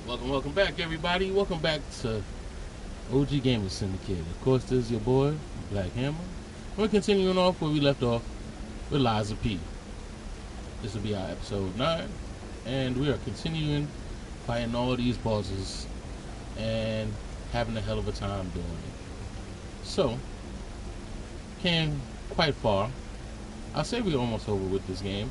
Welcome back, everybody. Welcome back to OG Gamer Syndicate. Of course, this is your boy, Black Hammer. We're continuing off where we left off with Lies of P. This will be our episode 9, and we are continuing fighting all these bosses and having a hell of a time doing it. So, came quite far. I'll say we're almost over with this game.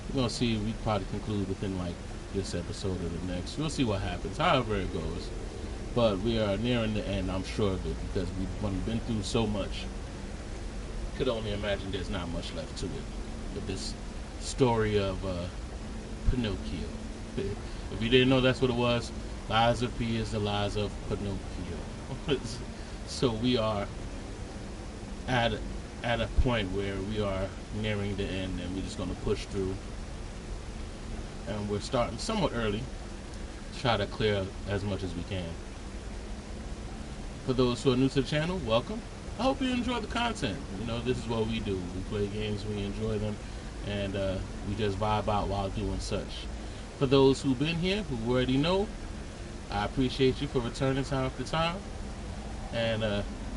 We're going to see if we probably conclude within like this episode or the next. We'll see what happens, however it goes. But we are nearing the end, I'm sure of it, because we've been through so much. Could only imagine there's not much left to it with this story of Pinocchio. If you didn't know that's what it was, Lies of P is the lies of Pinocchio. So we are at a point where we are nearing the end, and we're just going to push through. And we're starting somewhat early to try to clear as much as we can. For those who are new to the channel, welcome. I hope you enjoy the content. You know, this is what we do. We play games, we enjoy them, and we just vibe out while doing such. For those who've been here, who already know, I appreciate you for returning time after time. And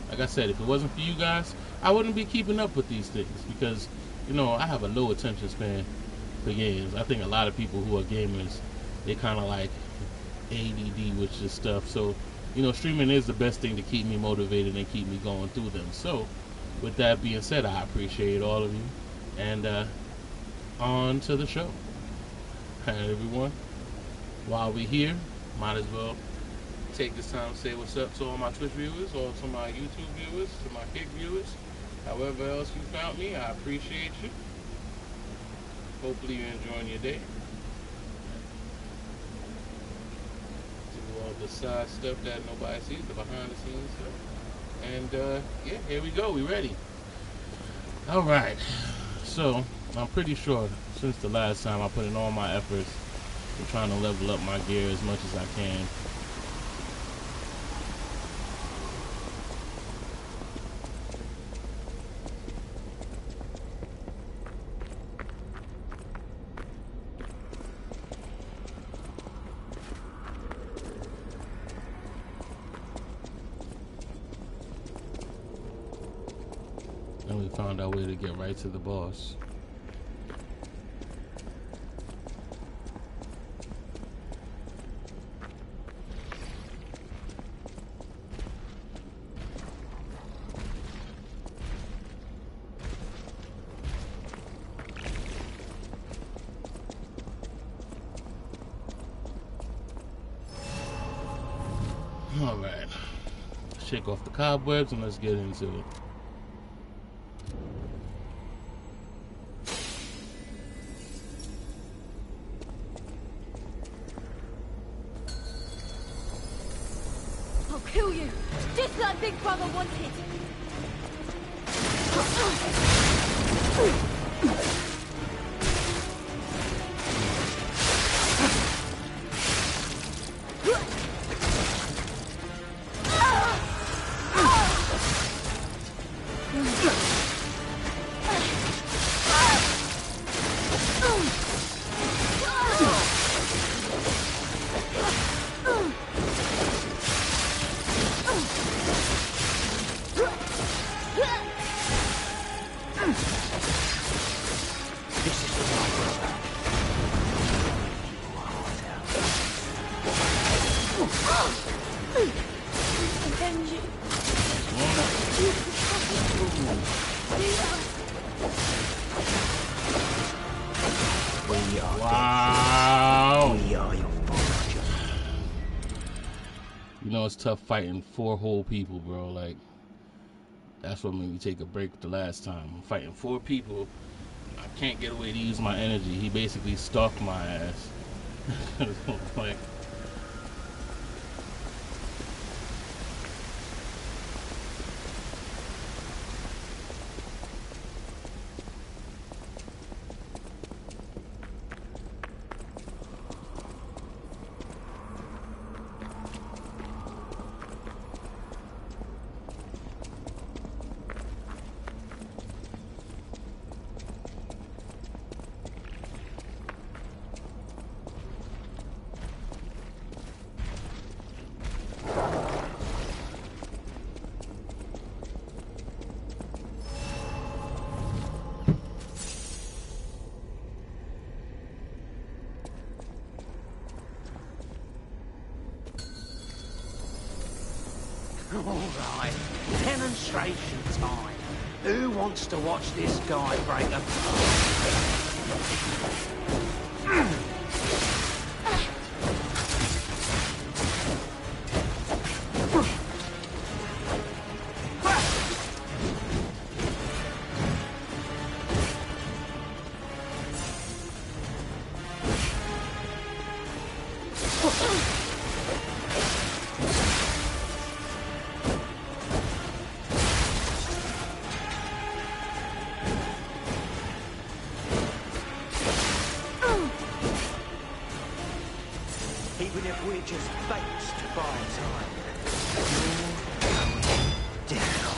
like I said, if it wasn't for you guys, I wouldn't be keeping up with these things, because, you know, I have a low attention span for games. I think a lot of people who are gamers, they kind of like ADD with this stuff. So, you know, streaming is the best thing to keep me motivated and keep me going through them. So, with that being said, I appreciate all of you. And on to the show. Hi, everyone. While we're here, might as well take this time to say what's up to all my Twitch viewers, or to my YouTube viewers, to my Kick viewers. However else you found me, I appreciate you. Hopefully you're enjoying your day. Do all the side stuff that nobody sees, the behind the scenes stuff. And yeah, here we go, we ready. Alright, so I'm pretty sure since the last time I put in all my efforts in trying to level up my gear as much as I can. And we found our way to get right to the boss. Alright. Shake off the cobwebs and let's get into it. I'll kill you, just like Big Brother wanted. Wow. You know, it's tough fighting 4 whole people, bro. Like, that's what made me take a break the last time. I'm fighting 4 people. I can't get away to use my energy. He basically stalked my ass. Like, Demonstration time. Who wants to watch this guy break apart? Even if we just faked to buy time, you're going down.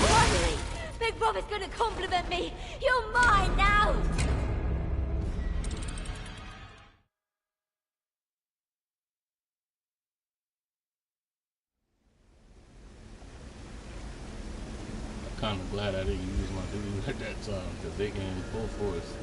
Finally! Big Brother's gonna compliment me! You're mine now! Kind of glad I didn't use my dude at that time because they came full force.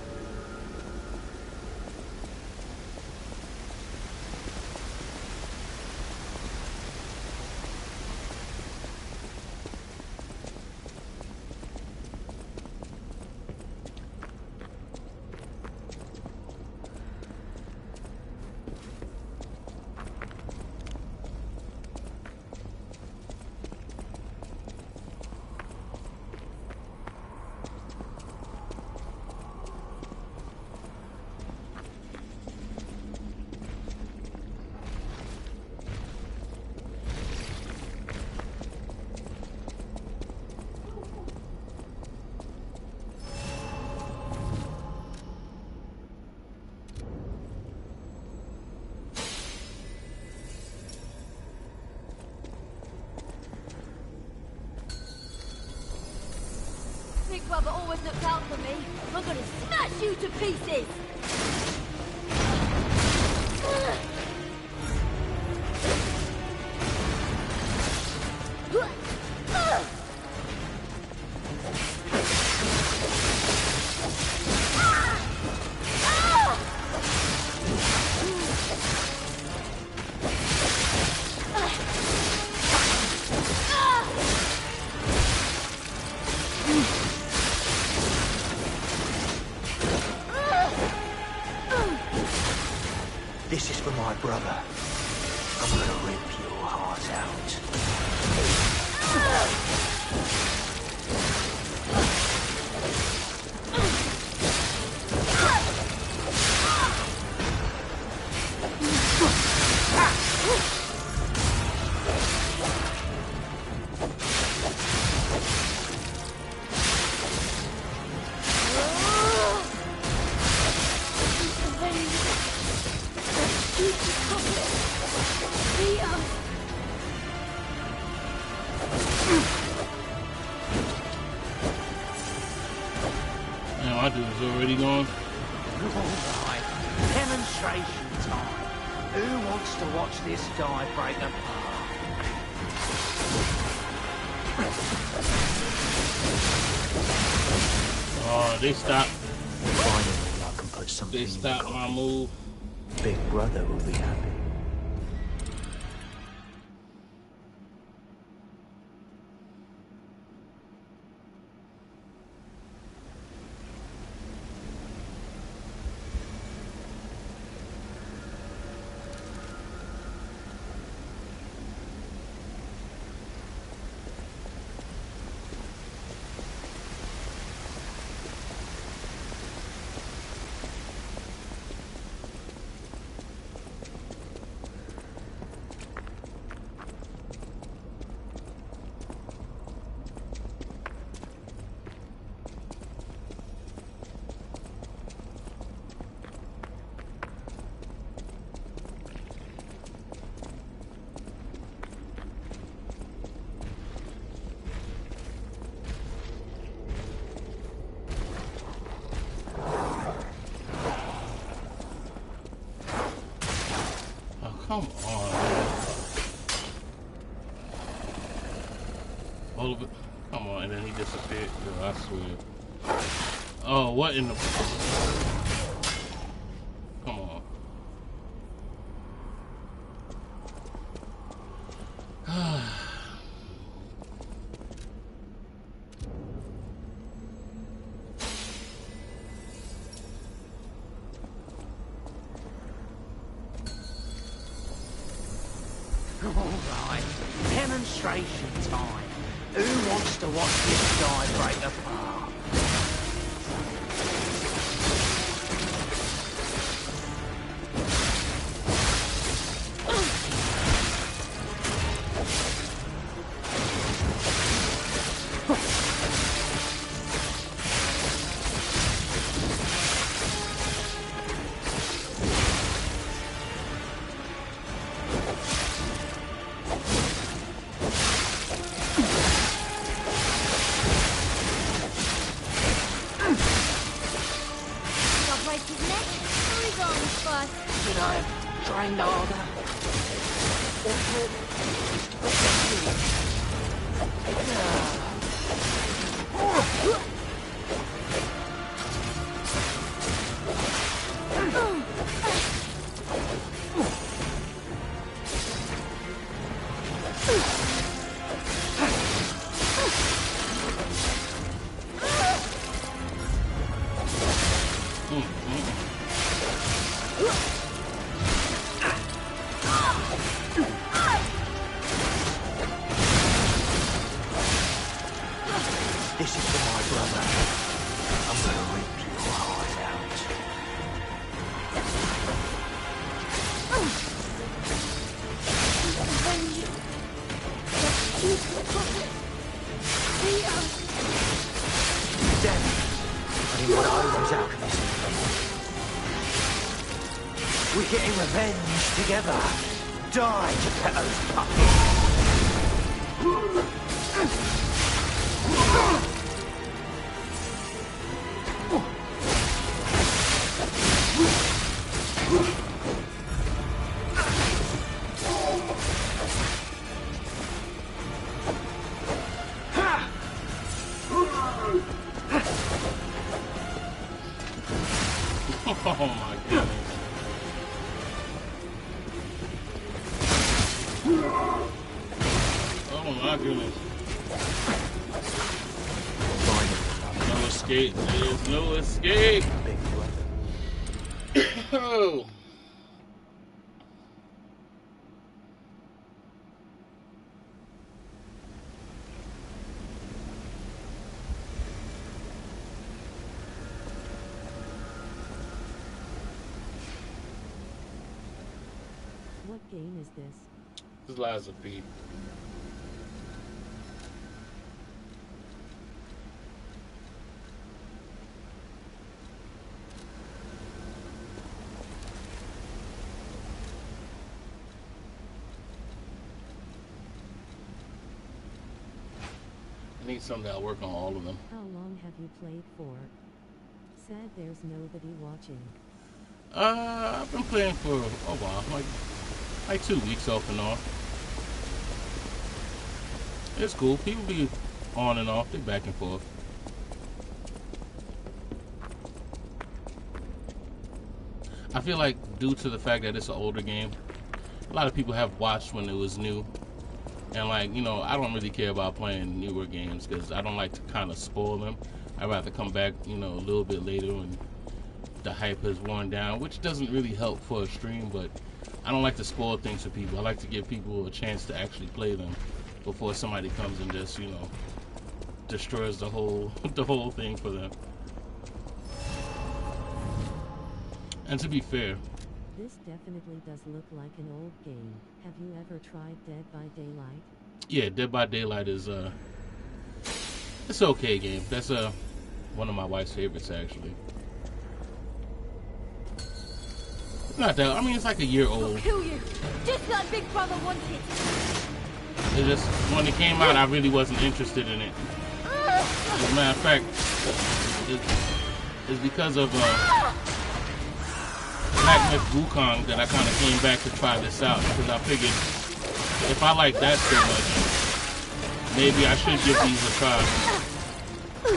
Big Brother always looks out for me. I'm gonna smash you to pieces! This is for my brother. I'm gonna rip your heart out. Man, my dude is already gone. Alright, demonstration time. Who wants to watch this guy break apart? Oh, they stopped. Finally, I can put something They in stopped your my coffee. move. Big Brother will be happy. Come on, man. All of it. Come on, and then he he disappeared. Yo, I swear. Oh, what in the... Come on. Alright, demonstration time. Who wants to watch this guy break apart? Should I have trained harder? This is for my brother. I'm gonna rip your heart out. Damn it. I didn't want to hold those alchemists. We're getting revenge together. Die, Geppetto's puppet. Oh my goodness. Oh my goodness. No escape. There's no escape. Oh. What game is this? This is Liza P. I need something that'll work on all of them. How long have you played for? Sad there's nobody watching. I've been playing for a while, like 2 weeks off and on. It's cool. People be on and off. They back and forth. I feel like due to the fact that it's an older game, a lot of people have watched when it was new. And like, you know, I don't really care about playing newer games because I don't like to kind of spoil them. I'd rather come back, you know, a little bit later when the hype has worn down, which doesn't really help for a stream, but I don't like to spoil things for people. I like to give people a chance to actually play them before somebody comes and just, you know, destroys the whole thing for them. And to be fair, This definitely does look like an old game. Have you ever tried Dead by Daylight? yeah, Dead by Daylight is it's an okay game. That's one of my wife's favorites actually. Not that, I mean, it's like a year I'll old. kill you, just like Big Brother wanted. It's just, when it came out, I really wasn't interested in it. As a matter of fact, it's because of Black Myth Wukong that I kind of came back to try this out, because I figured if I like that so much, maybe I should give these a try. And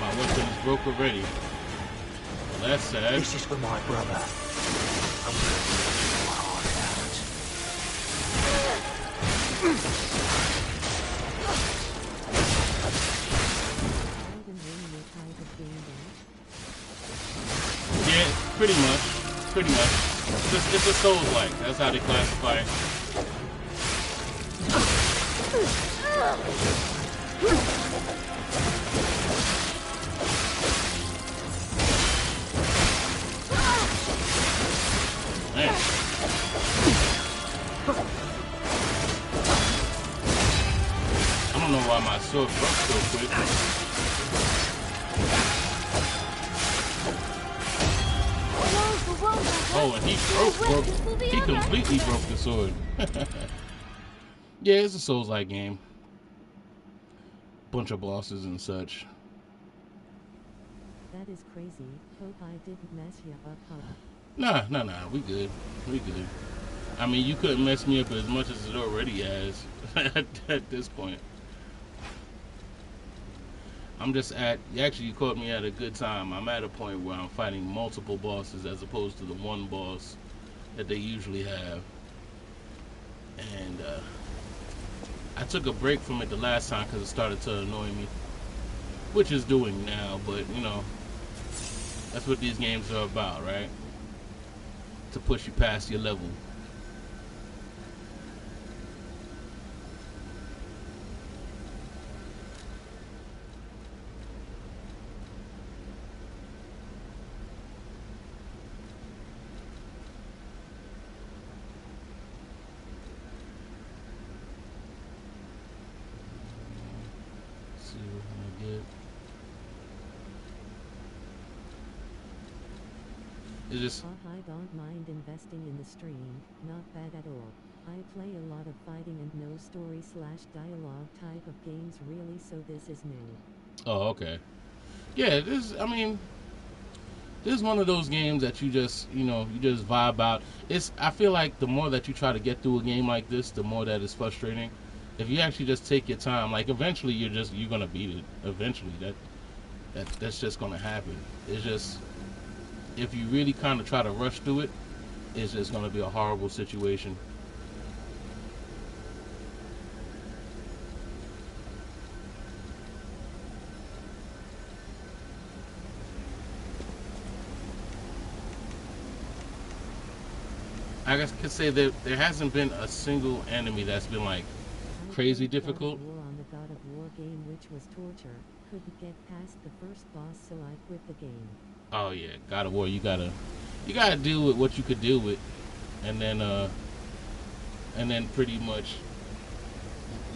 my weapon is broke already. Well, that's sad. This is for my brother. I'm gonna take my heart out. Yeah, pretty much. Pretty much. It's a Souls-like. That's how they classify it. Man. I don't know why my sword broke so quick. Oh, and he completely broke the sword. Yeah, it's a Souls-like game. Bunch of bosses and such. That is crazy. Hope I didn't mess you up, huh? Nah. We good. We good. I mean, you couldn't mess me up as much as it already has at this point. I'm just actually, you caught me at a good time. I'm at a point where I'm fighting multiple bosses as opposed to the one boss that they usually have. And I took a break from it the last time because it started to annoy me, which is doing now, but you know, that's what these games are about, right? To push you past your level. It's just I don't mind investing in the stream, not bad at all. I play a lot of fighting and no story/dialogue type of games really, so this is new. oh, okay. Yeah, this is one of those games that you just, you just vibe out. I feel like the more that you try to get through a game like this, the more that it's frustrating. If you actually just take your time, like eventually you're gonna beat it. Eventually, that's just gonna happen. It's just, if you really kind of try to rush through it, it's just gonna be a horrible situation. I guess I could say that there hasn't been a single enemy that's been like crazy difficult. War on the God of War game, which was torture. Couldn't get past the first boss, so I quit the game. Oh yeah, God of War, you gotta deal with what you could deal with, and then pretty much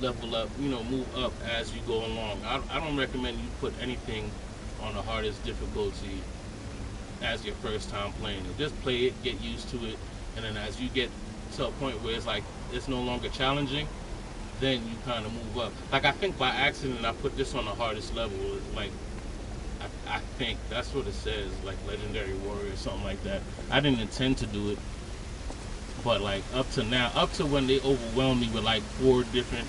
level up, move up as you go along. I don't recommend you put anything on the hardest difficulty as your first time playing it. Just play it, get used to it, and then as you get to a point where it's like it's no longer challenging, then you kind of move up. Like I think by accident I put this on the hardest level. Like I think that's what it says, like Legendary Warrior or something like that. I didn't intend to do it, but like up to now, up to when they overwhelmed me with like 4 different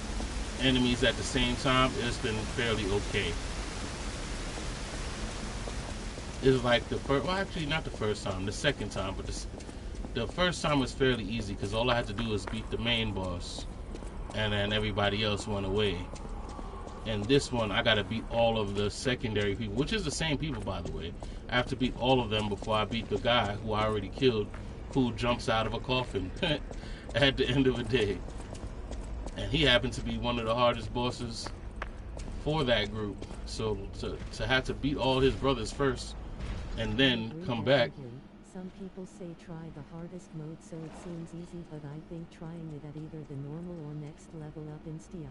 enemies at the same time, it's been fairly okay. It's like the first, well actually not the first time, the second time, but the first time was fairly easy because all I had to do was beat the main boss, and then everybody else went away. And this one, I gotta beat all of the secondary people, which is the same people, by the way. I have to beat all of them before I beat the guy who I already killed, who jumps out of a coffin at the end of the day. And he happened to be one of the hardest bosses for that group. So to have to beat all his brothers first, and then come back. Some people say try the hardest mode, so it seems easy, but I think trying it at either the normal or next level up instead.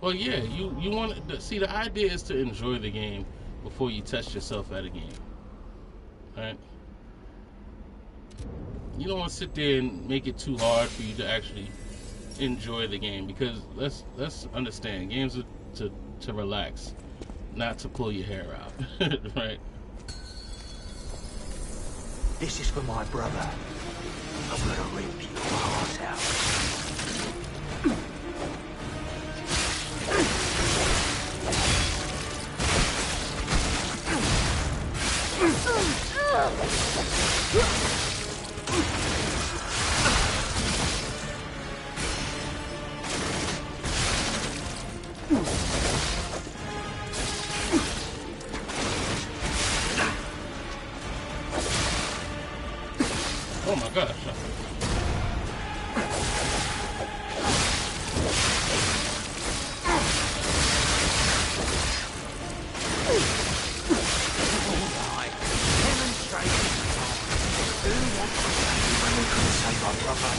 Well, yeah, you want to see, the idea is to enjoy the game before you test yourself at a game, right? You don't want to sit there and make it too hard for you to actually enjoy the game, because let's understand, games are to relax, not to pull your hair out, right? This is for my brother. I'm gonna rip your heart out. Oh my gosh. Alright, demonstration time. Who wants to save when we couldn't save our brother?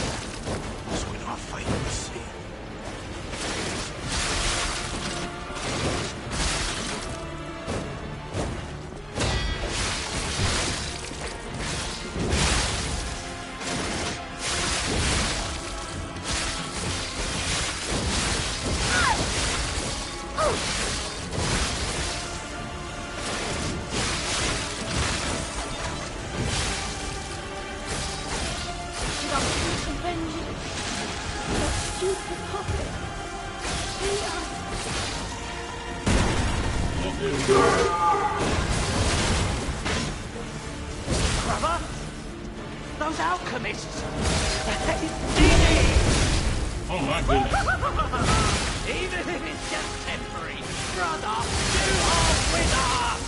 That's when our fate was sealed. Brother? Those alchemists! Oh my goodness. Even if it's just temporary, brother, you are with us!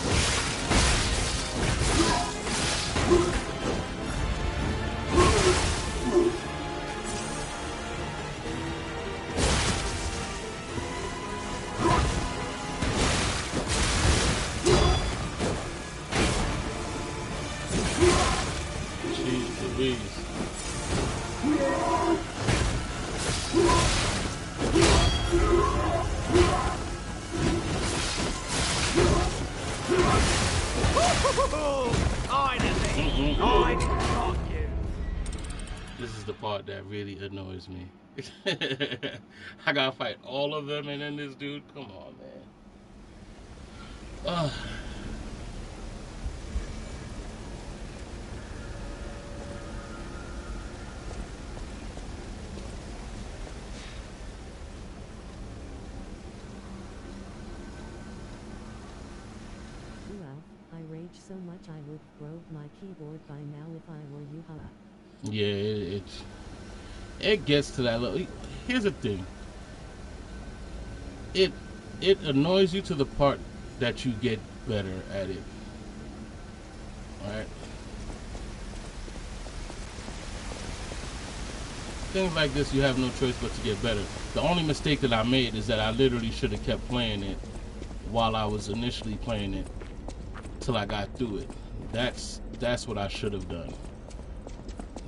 Jeez Louise. Finally! I got you! This is the part that really annoys me. I gotta fight all of them and then this dude? Come on, man. Well, I rage so much I would broke my keyboard by now if I were you, huh? Yeah, it gets to that level. Here's the thing. It annoys you to the part that you get better at it. Alright? Things like this, you have no choice but to get better. The only mistake that I made is that I literally should have kept playing it while I was initially playing it till I got through it. That's what I should have done.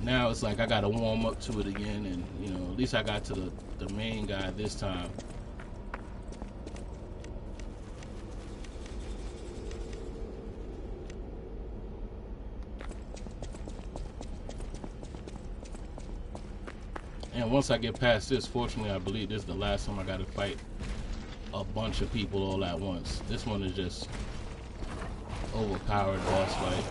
Now it's like I gotta warm up to it again, and you know, at least I got to the main guy this time. And once I get past this, fortunately, I believe this is the last time I gotta fight a bunch of people all at once. This one is just overpowered boss fight.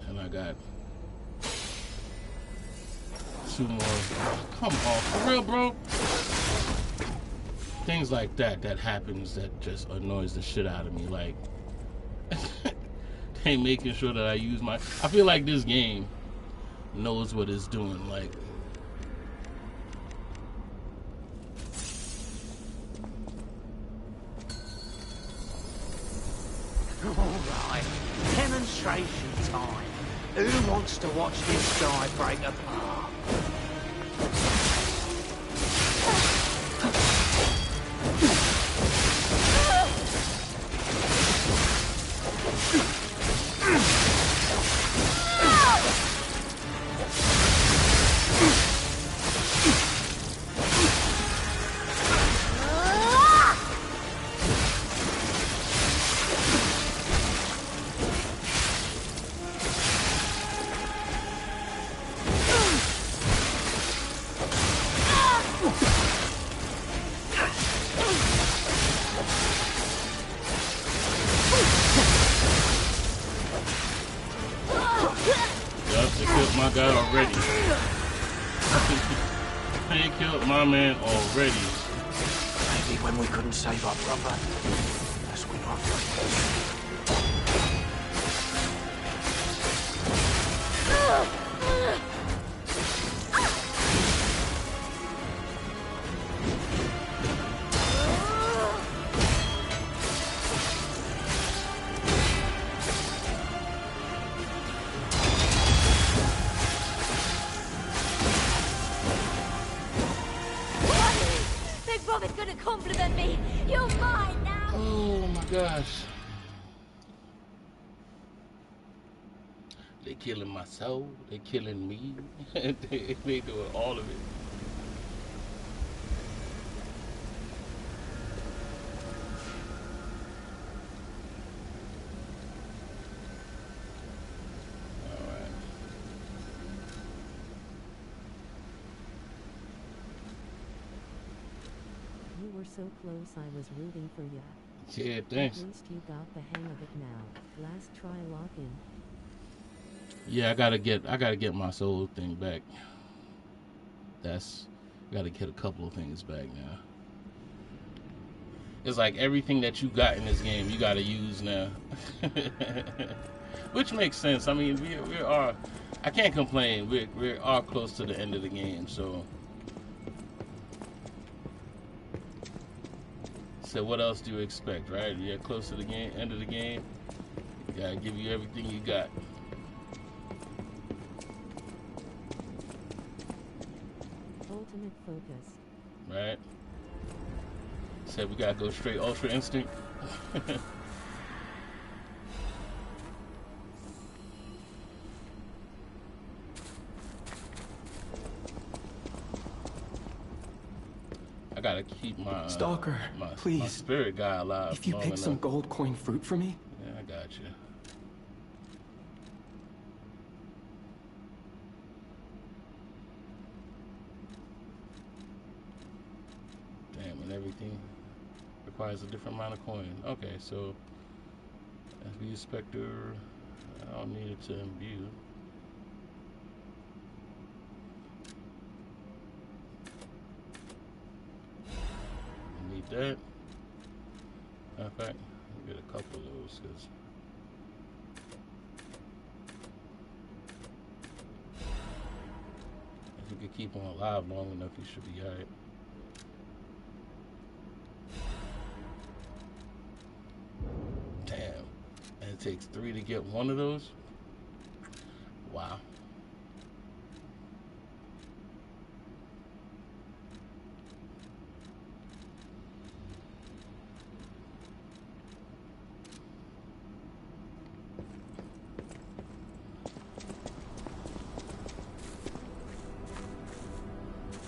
And I got 2 more. Come on, for real, bro? Things like that happens that just annoys the shit out of me. Like, they making sure that I use my... I feel like this game knows what it's doing. Like, Alright, demonstration time. Who wants to watch this guy break apart? guy already. I ain't killed my man already. Maybe when we couldn't save our brother, that's when our fight. Big Brother's gonna compliment me. You're mine now. Oh my gosh. They killing my soul. They killing me. they doing all of it. You were so close, I was rooting for ya. Yeah, thanks. At least you got the hang of it now. Last try lock in. Yeah, I gotta get my soul thing back. Gotta get a couple of things back now. It's like everything that you got in this game, you gotta use now. Which makes sense. I mean, we are. I can't complain. We are close to the end of the game, so. So what else do you expect, right? You're close to the end of the game. You gotta give you everything you got. Ultimate focus. Right? Said we gotta go straight Ultra Instinct. I gotta keep my Stalker, my please. spirit guy alive. If you long pick enough. some gold coin fruit for me, Yeah, I got you. Damn, and everything requires a different amount of coin. Okay, so SB Spectre, I don't need it to imbue. Need that. Matter of fact, I'll get a couple of those because if you could keep them alive long enough, you should be alright. Damn. And it takes 3 to get one of those? Wow.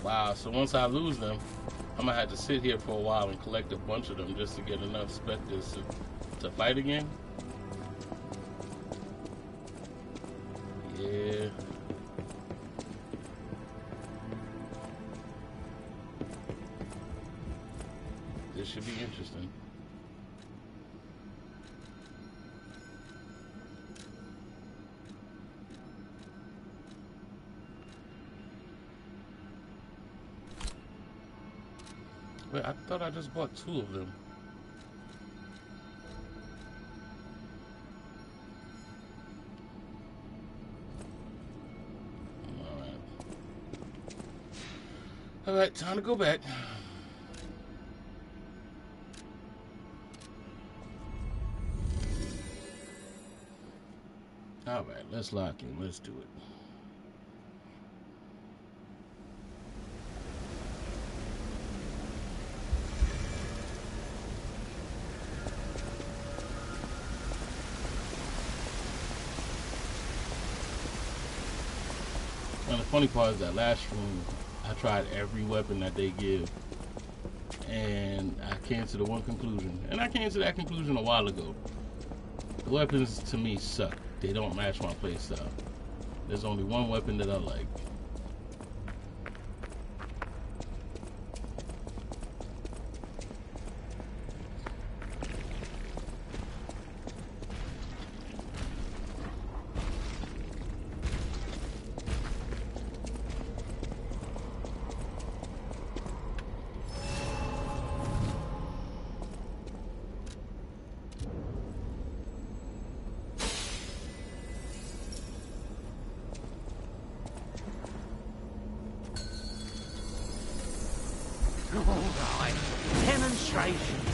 Wow, so once I lose them, I'm gonna have to sit here for a while and collect a bunch of them just to get enough specters to fight again? Yeah. This should be interesting. Wait, I thought I just bought 2 of them. Alright, time to go back. Alright, let's lock in. Let's do it. And the funny part is that last stream, I tried every weapon that they give, and I came to the one conclusion. And I came to that conclusion a while ago. The weapons, to me, suck. They don't match my playstyle. There's only one weapon that I like.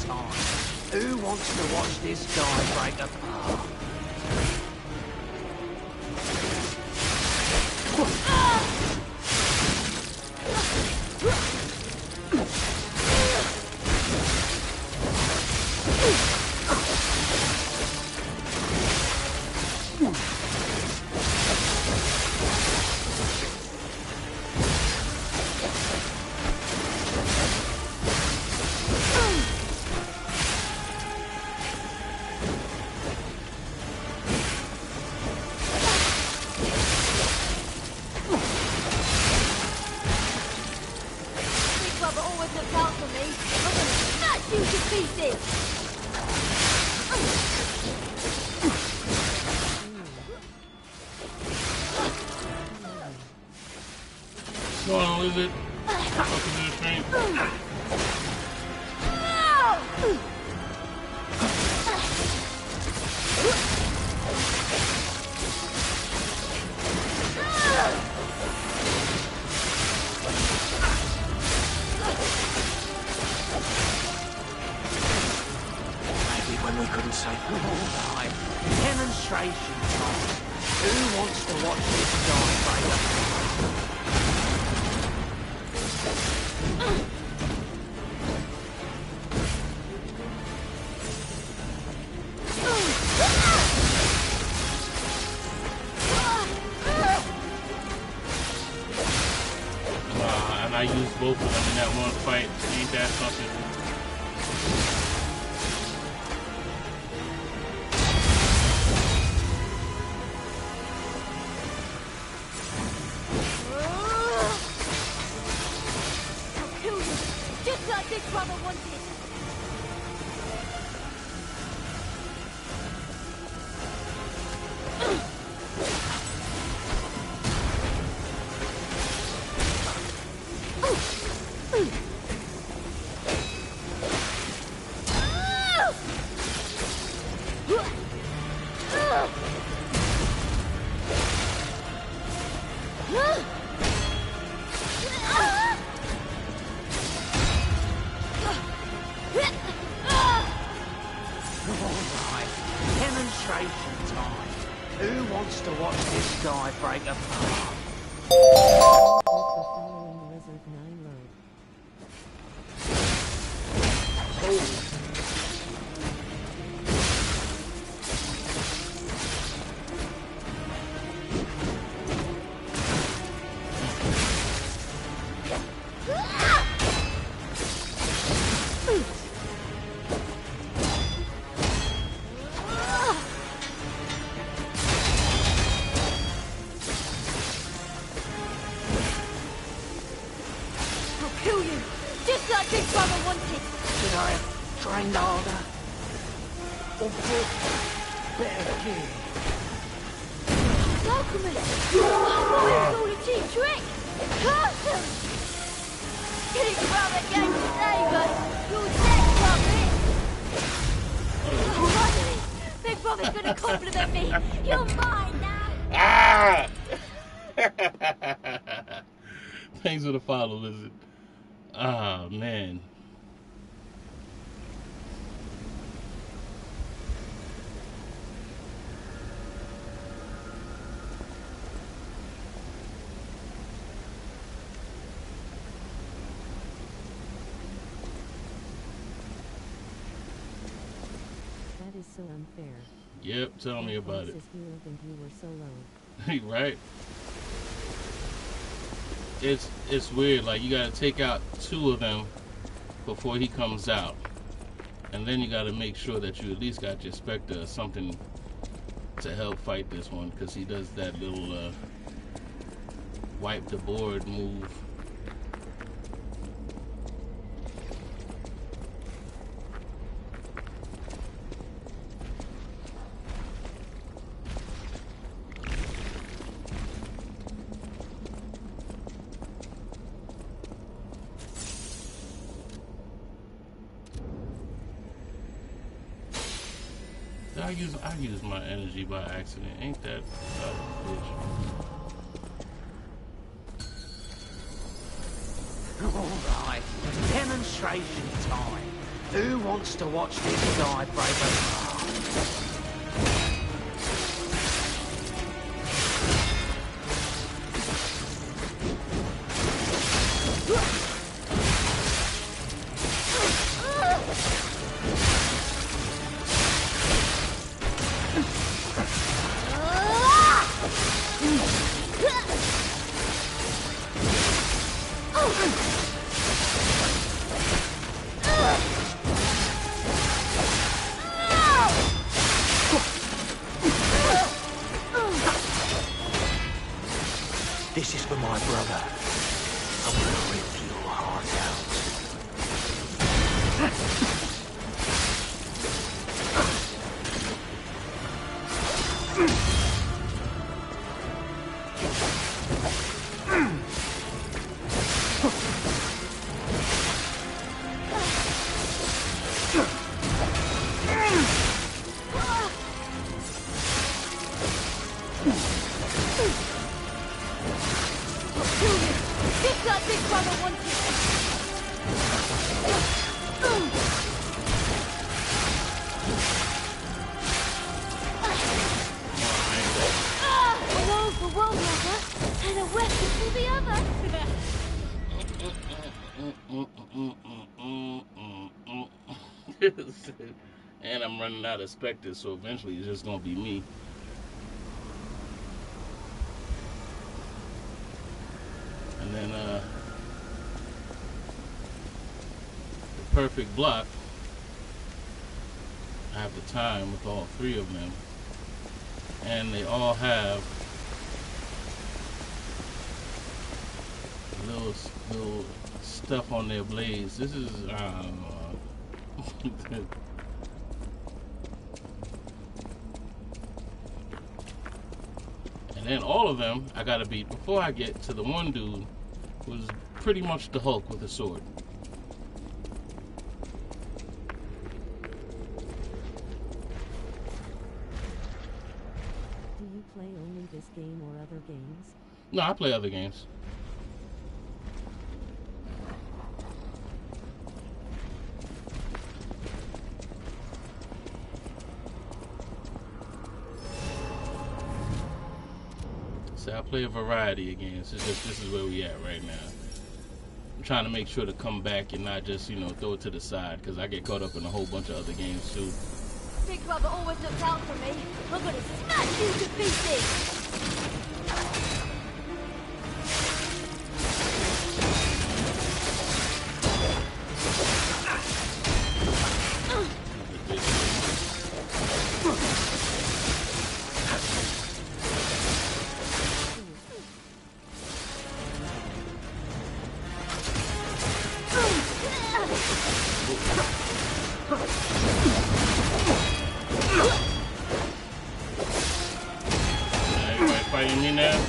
time. Who wants to watch this guy break apart? Big Brother always looks out for me. I'm gonna smash you to pieces! What's going on, Lizard? Welcome to the stream. Maybe when we couldn't say goodbye. Demonstration time. Who wants to watch this guy break apart? And I used both of them in that one fight. Ain't that something? I'll kill you, just like Big Brother wanted. Alright, demonstration time. Who wants to watch this guy break apart? For following Lizard 9 Road. I'll kill you, just like Big Brother wanted. Should I have trained harder? Or put better gear? Alchemist! I thought it was all a cheap trick! Awesome! Big Brother came to save us! You're dead, Puppet! Big Brother's gonna compliment me! You're mine now! Ah! Thanks for the follow, Lizard. Ah, man. That is so unfair. Yep, tell me about it. Closest you look and you were so low. Right? It's weird. Like, you gotta take out 2 of them before he comes out, and then you gotta make sure that you at least got your Spectre or something to help fight this one, because he does that little wipe the board move. I use my energy by accident. Ain't that bitch? Alright, demonstration time. Who wants to watch this guy break apart? This is for my brother. I'm gonna rip your heart Get that big brother wanted! A role for one brother, and a weapon for the other. And I'm running out of specters, so eventually it's just gonna be me. And then the perfect block, I have the time with all three of them, and they all have little stuff on their blades. This is and then all of them I gotta beat before I get to the one dude who's pretty much the Hulk with a sword. Do you play only this game or other games? No, I play other games. I play a variety of games. It's just this is where we at right now. I'm trying to make sure to come back and not just, you know, throw it to the side, because I get caught up in a whole bunch of other games too. Big brother always looks out for me. I'm gonna smash you to pieces! Everybody fighting me now?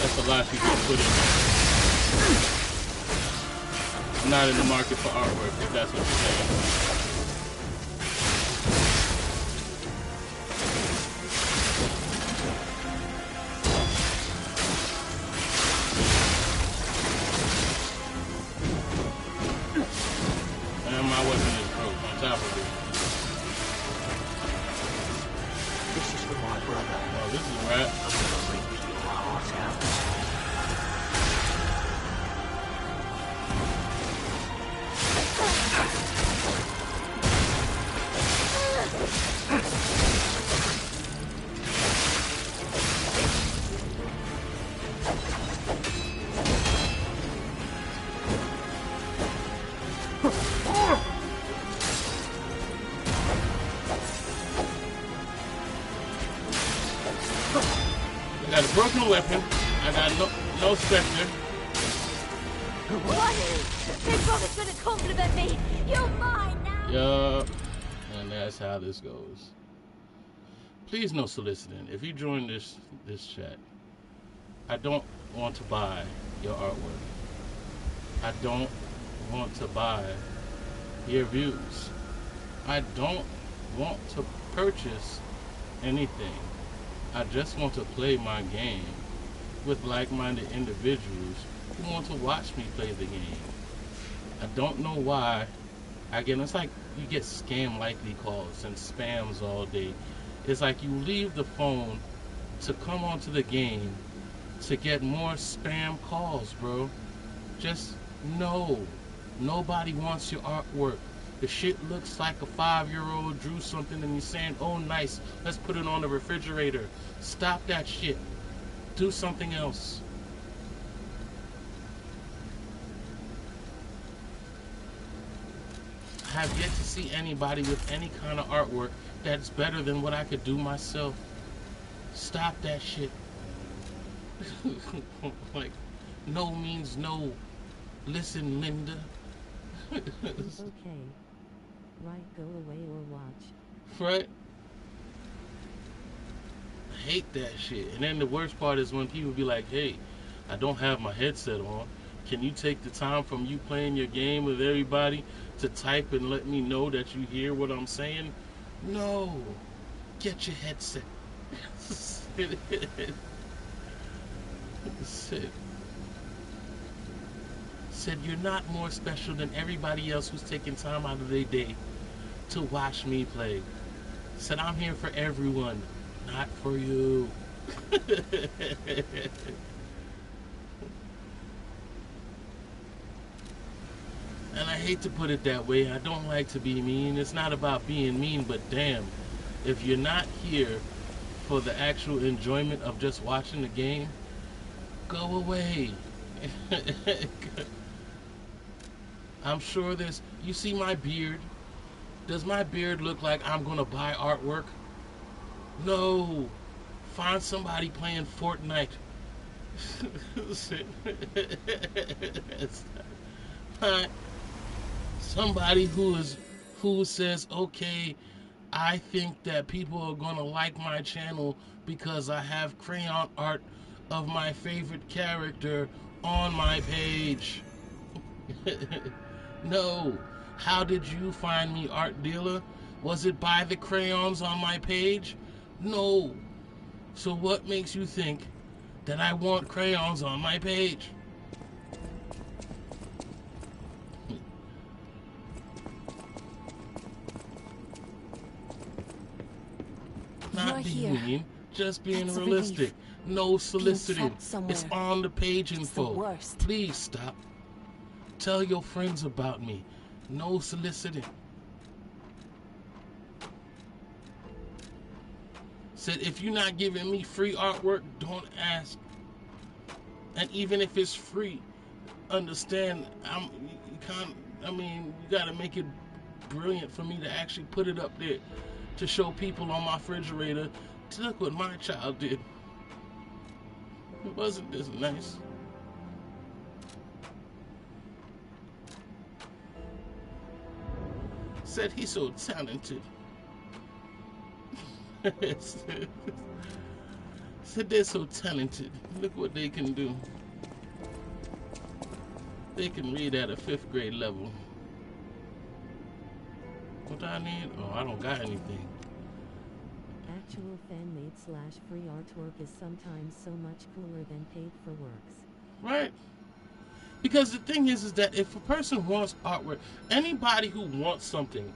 That's a lot you can put in. I'm not in the market for artwork, if that's what you're saying. And my weapon is broke on top of it. This is for my brother. Oh, this is a wrap. I'm gonna rip your heart out. I got a broken weapon. I got no specter. What? Big brother's gonna compliment me! You're mine now! Yup. And that's how this goes. Please no soliciting. If you join this chat, I don't want to buy your artwork. I don't want to buy your views. I don't want to purchase anything. I just want to play my game with like-minded individuals who want to watch me play the game. I don't know why. Again, it's like you get scam likely calls and spams all day. It's like you leave the phone to come onto the game to get more spam calls, bro. Just no. Nobody wants your artwork. The shit looks like a 5-year-old drew something and you're saying, oh nice, let's put it on the refrigerator. Stop that shit. Do something else. I have yet to see anybody with any kind of artwork that's better than what I could do myself. Stop that shit. Like, no means no. Listen, Linda. Okay. Right, go away or watch. Right? I hate that shit. And then the worst part is when people be like, hey, I don't have my headset on. Can you take the time from you playing your game with everybody to type and let me know that you hear what I'm saying? No. Get your headset. Said you're not more special than everybody else who's taking time out of their day to watch me play. Said I'm here for everyone, not for you. And I hate to put it that way. I don't like to be mean. It's not about being mean, but damn, if you're not here for the actual enjoyment of just watching the game, go away. I'm sure there's, you see my beard? Does my beard look like I'm gonna buy artwork? No. Find somebody playing Fortnite. Somebody who says, okay, I think that people are gonna like my channel because I have crayon art of my favorite character on my page. No. How did you find me, art dealer? Was it by the crayons on my page? No. So what makes you think that I want crayons on my page? Not being mean, just being That's a realistic. relief. No soliciting. trapped somewhere. It's on the page It's the info. worst. Please stop. Tell your friends about me. No soliciting. Said if you're not giving me free artwork, don't ask. And even if it's free, understand you gotta make it brilliant for me to actually put it up there to show people on my refrigerator to look what my child did. It wasn't this nice. Said he's so talented. Said they're so talented. Look what they can do. They can read at a 5th grade level. What do I need? Oh, I don't got anything. Actual fan-made / free artwork is sometimes so much cooler than paid for works. Right? Because the thing is that if a person wants artwork, anybody who wants something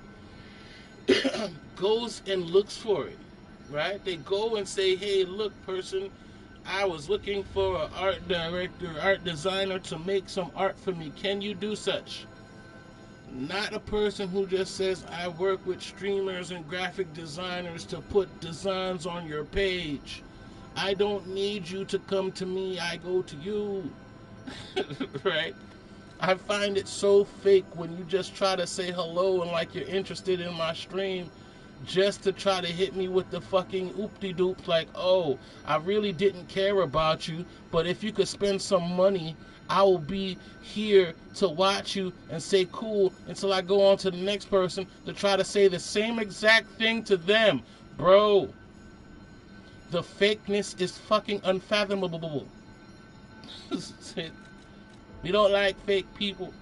goes and looks for it, right? They go and say, hey, look, person, I was looking for an art director, art designer to make some art for me. Can you do such? Not a person who just says, I work with streamers and graphic designers to put designs on your page. I don't need you to come to me, I go to you. Right? I find it so fake when you just try to say hello and like you're interested in my stream just to try to hit me with the fucking oopty-doops like, oh, I really didn't care about you, but if you could spend some money, I will be here to watch you and say cool until I go on to the next person to try to say the same exact thing to them. Bro, the fakeness is fucking unfathomable. We don't like fake people.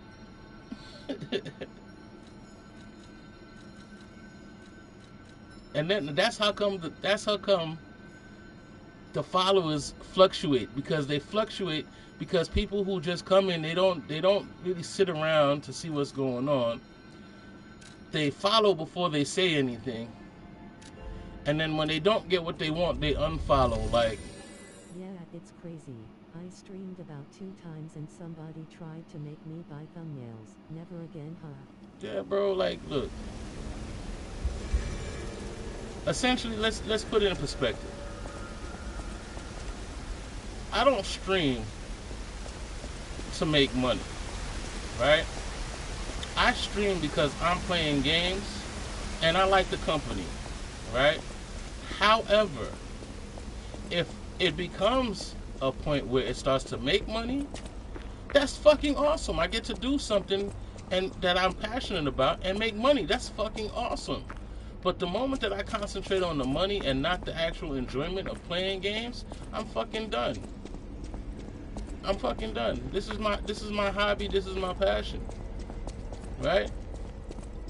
And then that's how come the followers fluctuate, because they fluctuate because people who just come in, they don't really sit around to see what's going on. They follow before they say anything, and then when they don't get what they want, they unfollow. Like, Yeah, it's crazy. I streamed about 2 times and somebody tried to make me buy thumbnails. Never again, huh? yeah, bro. Like, look. Essentially, let's put it in perspective. I don't stream to make money, right? I stream because I'm playing games and I like the company, right? However, if it becomes a point where it starts to make money, that's fucking awesome. I get to do something and that I'm passionate about and make money. That's fucking awesome. But the moment that I concentrate on the money and not the actual enjoyment of playing games, I'm fucking done. I'm fucking done. This is my hobby. This is my passion, right?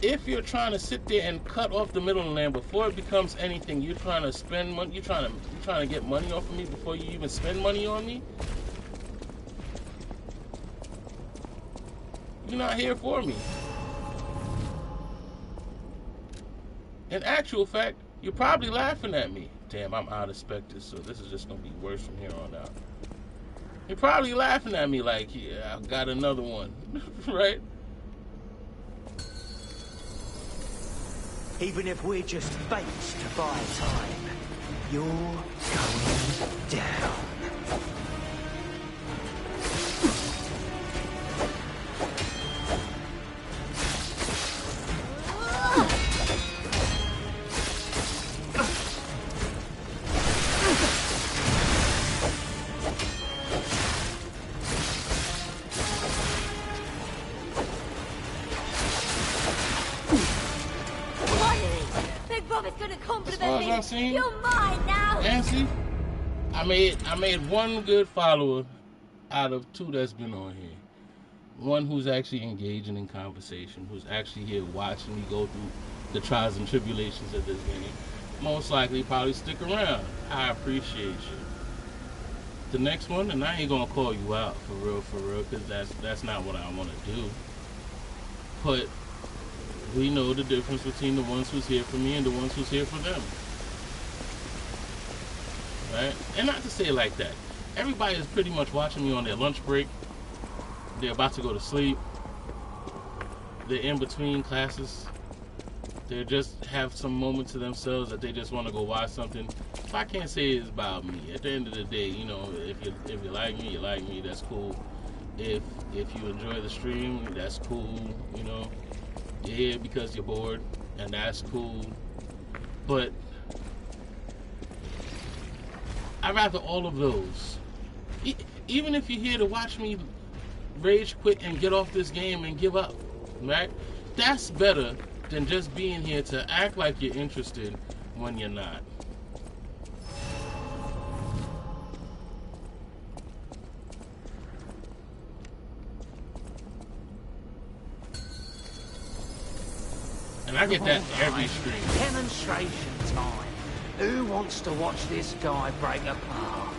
If you're trying to sit there and cut off the middleman before it becomes anything, you're trying to spend money. You're trying to get money off of me before you even spend money on me. You're not here for me. In actual fact, you're probably laughing at me. Damn, I'm out of Spectres, so this is just gonna be worse from here on out. You're probably laughing at me like, yeah, I got another one, right? Even if we're just baits to buy time, you're going down. You're mine now. Nancy, I made one good follower out of 2 that's been on here. One who's actually engaging in conversation, who's actually here watching me go through the trials and tribulations of this game. Most likely probably stick around. I appreciate you. The next one, and I ain't gonna call you out for real, because that's not what I want to do. But we know the difference between the ones who's here for me and the ones who's here for them. Right? And not to say it like that. Everybody is pretty much watching me on their lunch break. They're about to go to sleep. They're in between classes. They just have some moment to themselves that they just want to go watch something. So I can't say it's about me. At the end of the day, you know, if you like me, you like me. That's cool. If you enjoy the stream, that's cool. You know, you're here because you're bored, and that's cool. But I'd rather all of those. Even if you're here to watch me rage quit and get off this game and give up, right? That's better than just being here to act like you're interested when you're not. And I get that every stream. Demonstration time. Who wants to watch this guy break apart?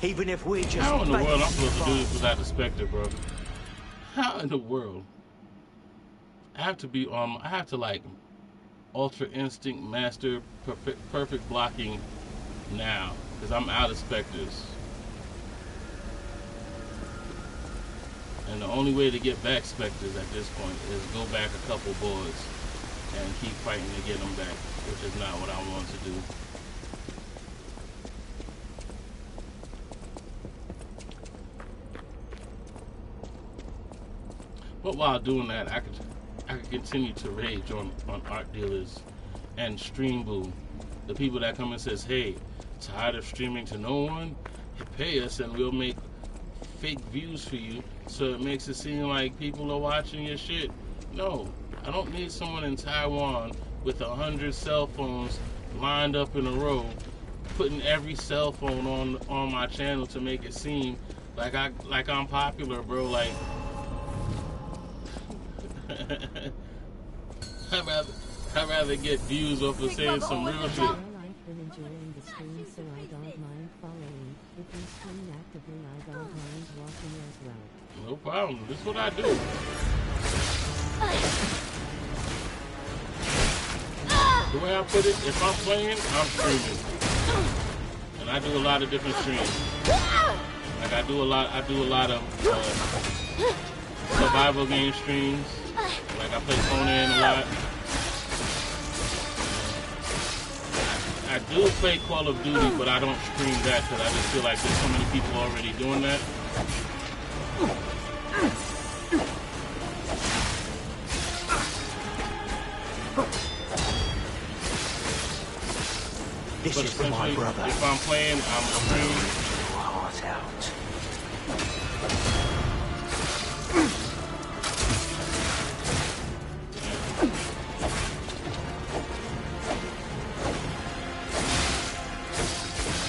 Even if we're just how in the world I'm supposed to do this without the Spectre, bro? How in the world? I have to like Ultra Instinct master perfect blocking now, because I'm out of Spectres. And the only way to get back Spectres at this point is go back a couple boards and keep fighting to get them back, which is not what I want to do. But while doing that, I could continue to rage on art dealers and Stream Boo, the people that come and says, hey, tired of streaming to no one? Pay us and we'll make fake views for you so it makes it seem like people are watching your shit. No, I don't need someone in Taiwan with 100 cell phones lined up in a row putting every cell phone on my channel to make it seem like I'm popular, bro. Like I'd rather get views off of saying some real shit. Well, I've been enjoying the stream, so I don't mind following. If you stream actively, I don't mind watching as well. No problem. This is what I do. The way I put it, if I'm playing, I'm streaming. And I do a lot of different streams. Like I do a lot of survival game streams. Like I play Conan a lot. I do play Call of Duty, but I don't stream that because I just feel like there's so many people already doing that. This But is for my brother. if I'm playing, I'm streaming. Your heart out.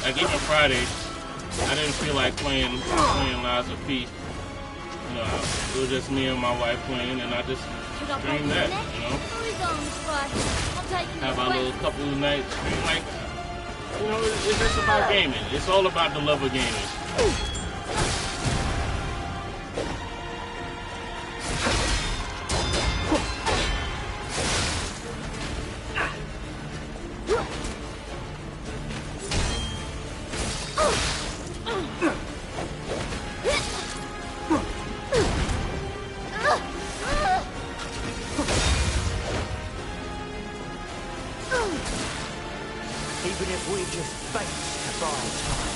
Like even Friday, I didn't feel like playing Lies of P. You know, it was just me and my wife playing, and I just streamed that. You know, have our little couple of nights stream. Like, you know, it's just about gaming. It's all about the love of gaming. Even if we just face to buy time,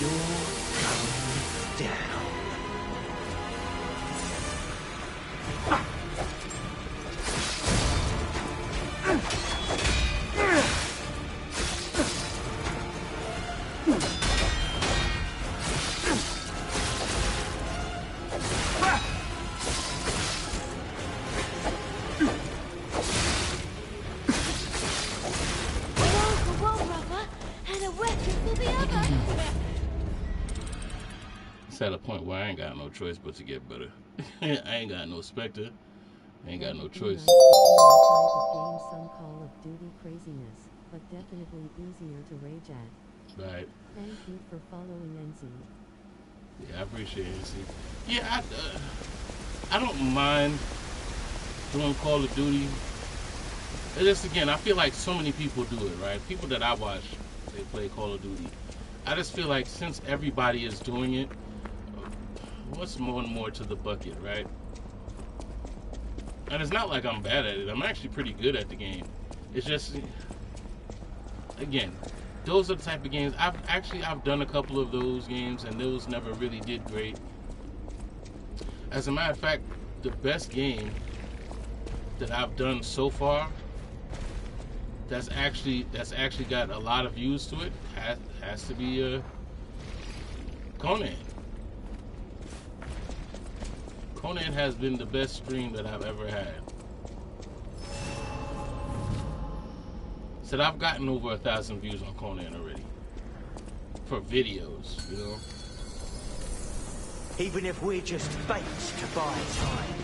you're going down. It's at a point where I ain't got no choice but to get better. I ain't got no Spectre. I ain't got no choice. Type of game, some Call of Duty craziness, but definitely easier to rage at. Right. Thank you for following NZ. Yeah, I appreciate it. See, yeah, I don't mind doing Call of Duty. It's just, again, I feel like so many people do it, right? People that I watch, they play Call of Duty. I just feel like since everybody is doing it, what's more and more to the bucket, right? And it's not like I'm bad at it. I'm actually pretty good at the game. It's just, again, those are the type of games. I've done a couple of those games, and those never really did great. As a matter of fact, the best game that I've done so far that's actually got a lot of views to it has to be Conan. Conan has been the best stream that I've ever had. Said I've gotten over 1,000 views on Conan already for videos, you know. Even if we're just fakes to buy time,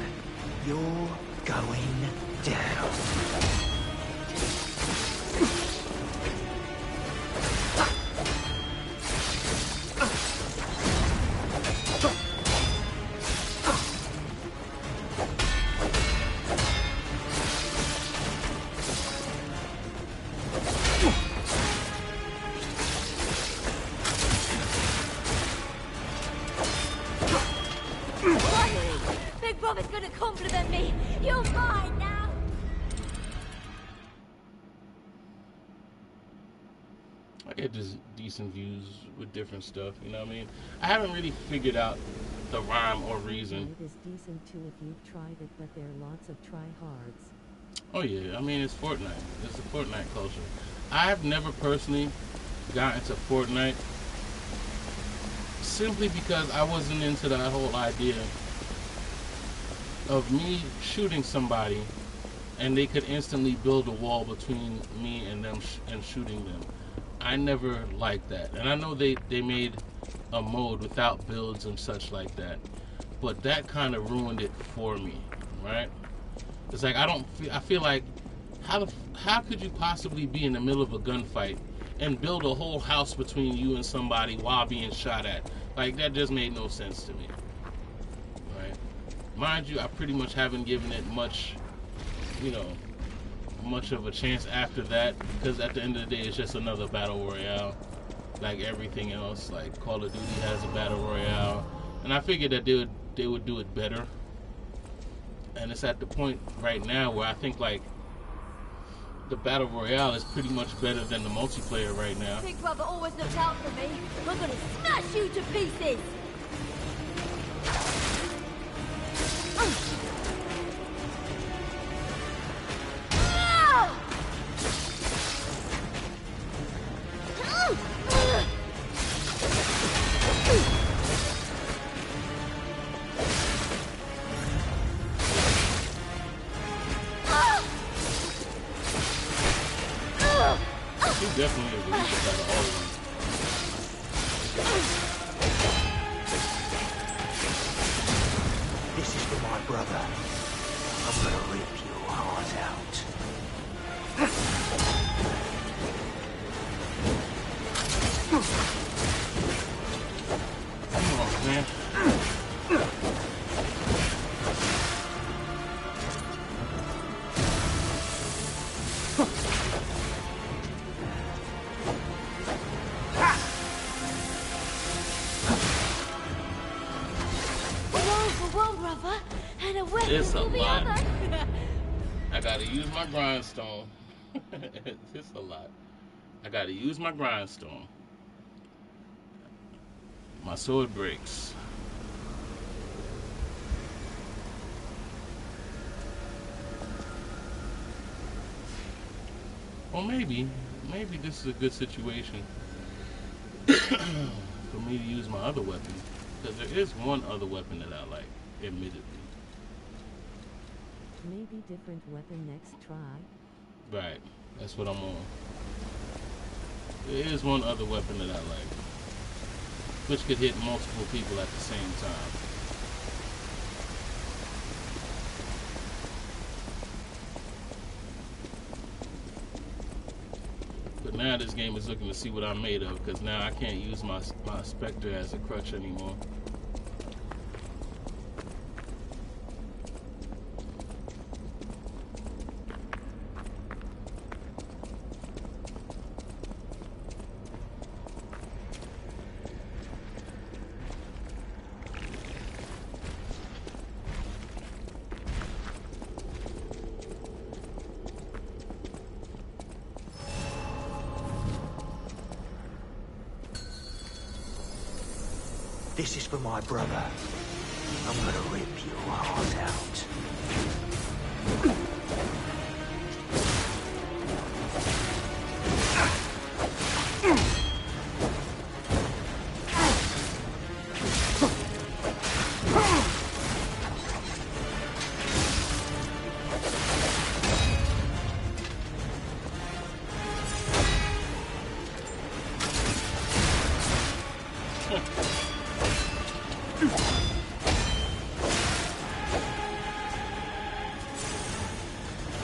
you're going down. Big Brother's gonna compliment me. You're mine now. I get just decent views with different stuff. You know what I mean? I haven't really figured out the rhyme or reason. It is decent too if you've tried it, but there are lots of tryhards. Oh yeah, I mean it's Fortnite. It's a Fortnite culture. I've never personally got into Fortnite simply because I wasn't into that whole idea of me shooting somebody and they could instantly build a wall between me and them and shooting them. I never liked that. And I know they made a mode without builds and such like that. But that kind of ruined it for me, right? It's like I feel like how could you possibly be in the middle of a gunfight and build a whole house between you and somebody while being shot at? Like that just made no sense to me. Right? Mind you, I pretty much haven't given it much, much of a chance after that, because at the end of the day it's just another battle royale like everything else. Like Call of Duty has a battle royale, and I figured that they would do it better. And it's at the point right now where I think like the battle royale is pretty much better than the multiplayer right now. Big Brother always looked out for me. I'm gonna smash you to pieces! He definitely is the weakest out of all of them. This is for my brother. I'm gonna rip your heart out. Come on, man. It's a lot. I gotta use my grindstone. It's a lot. I gotta use my grindstone. My sword breaks. Well, maybe this is a good situation for me to use my other weapon, because there is one other weapon that I like, admittedly. Maybe different weapon next try. Right, that's what I'm on. There is one other weapon that I like, which could hit multiple people at the same time. But now this game is looking to see what I'm made of, because now I can't use my Spectre as a crutch anymore. This is for my brother. I'm gonna rip your heart out.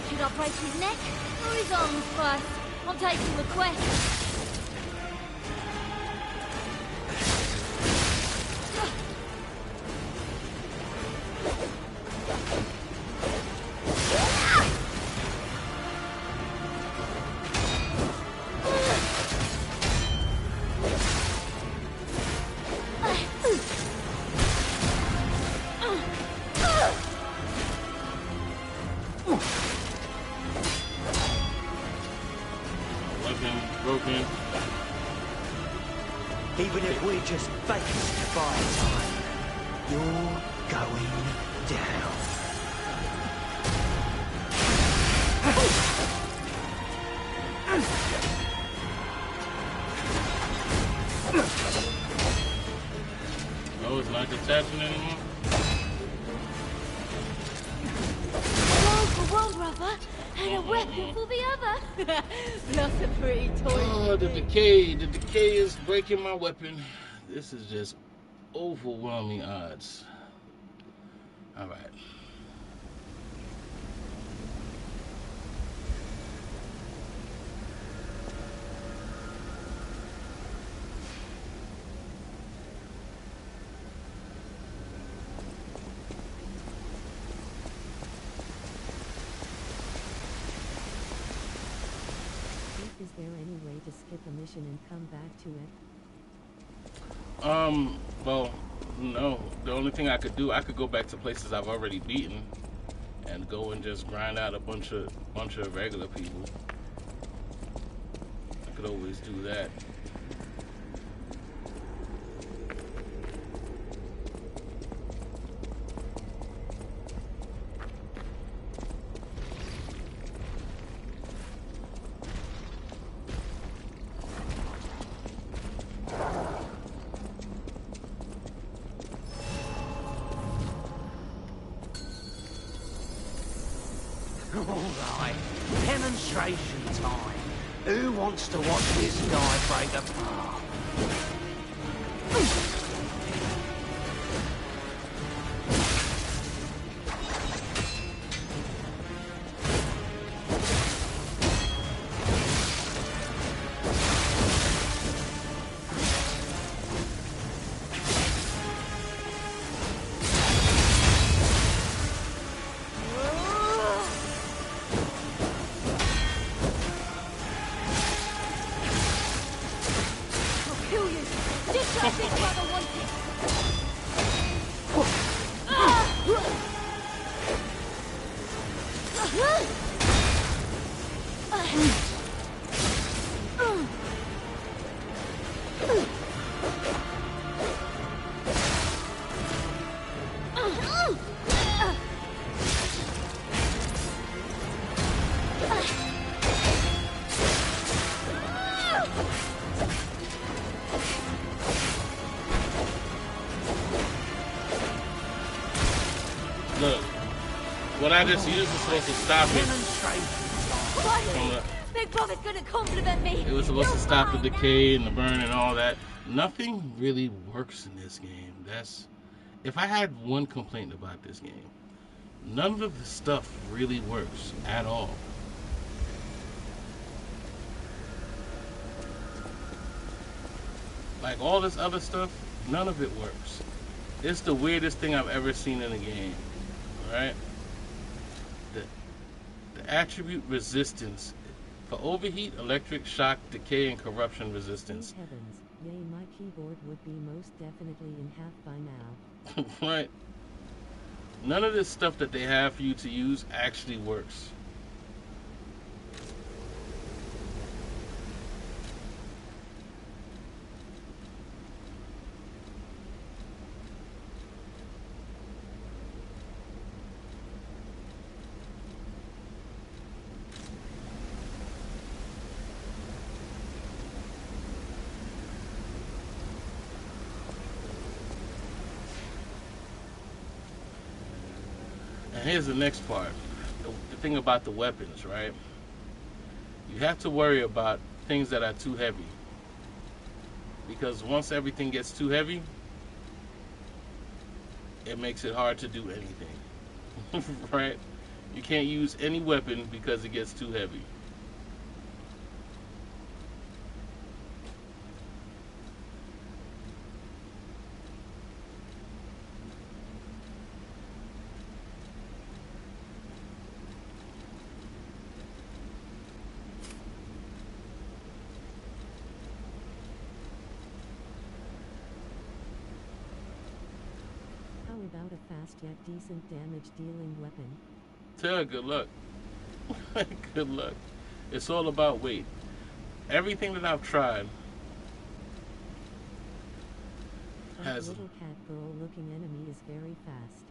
Should I break his neck or his arms first? I'm taking the quest. Weapon broken. Even if we're just fakes to buy time, you're going down. Oh, it's not detaching anymore? One for one brother, and a weapon for the other. That's a pretty toy. Oh, the decay. The decay is breaking my weapon. This is just overwhelming odds. Alright. Is there any way to skip a mission and come back to it? Well, no. The only thing I could do, I could go back to places I've already beaten and go and just grind out a bunch of regular people. I could always do that. Alright, demonstration time. Who wants to watch this guy break apart? I'll kill you, just like this brother wanted. Look, what I just used was supposed to stop it. From the, Big brother's gonna compliment me. it was supposed to You're stop the mine decay and the burn and all that. Nothing really works in this game. That's, if I had one complaint about this game, none of the stuff really works at all. Like all this other stuff, none of it works. It's the weirdest thing I've ever seen in a game. Alright? The attribute resistance for overheat, electric shock, decay, and corruption resistance. Thank heavens, yay, my keyboard would be most definitely in half by now. Right? None of this stuff that they have for you to use actually works. And here's the next part. The thing about the weapons, right? You have to worry about things that are too heavy. Because once everything gets too heavy, it makes it hard to do anything. Right? You can't use any weapon because it gets too heavy. How about a fast yet decent damage dealing weapon? Tell her good luck. Good luck. It's all about weight. Everything that I've tried That has. little cat girl looking enemy is very fast.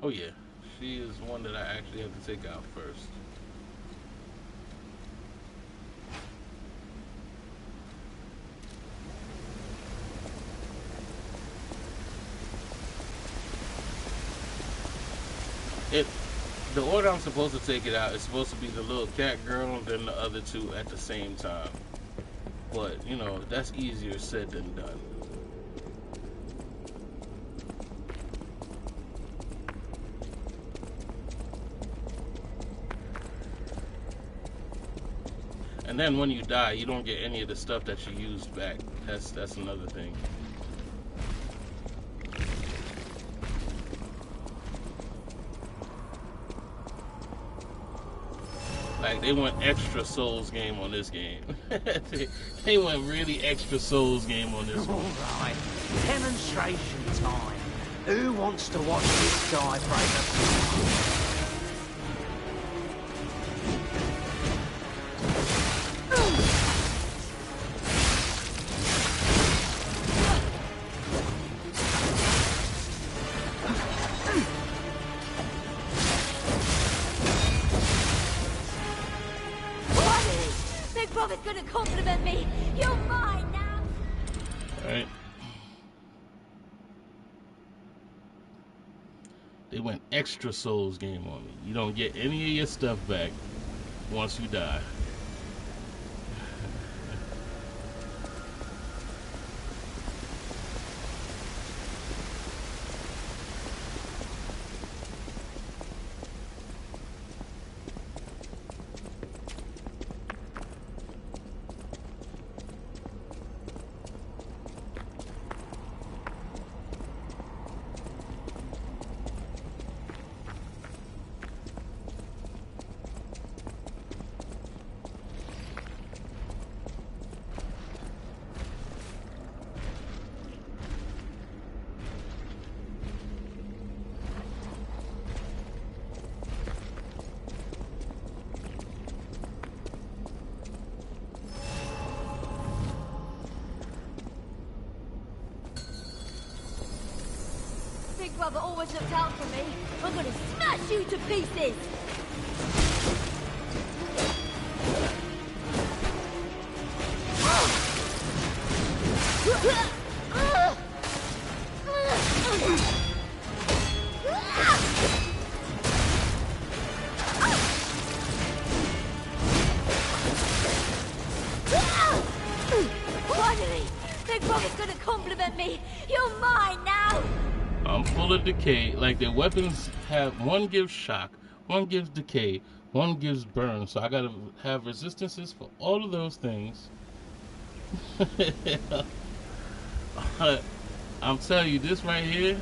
Oh yeah, she is one that I actually have to take out first. The order I'm supposed to take it out is supposed to be the little cat girl and then the other two at the same time. But, you know, that's easier said than done. And then when you die, you don't get any of the stuff that you used back. That's another thing. Like, they went extra Souls game on this game. they went really extra Souls game on this one. Alright, demonstration time. Who wants to watch this guy break a... Big Brother's gonna compliment me. You're mine now. Alright. They went extra Souls game on me. You don't get any of your stuff back once you die. Big Brother always looked out for me. I'm gonna smash you to pieces. Finally! Big Brother's gonna compliment me. You're mine now. I'm full of decay. Like, their weapons have, one gives shock, one gives decay, one gives burn. So I gotta have resistances for all of those things. I'm telling you, this right here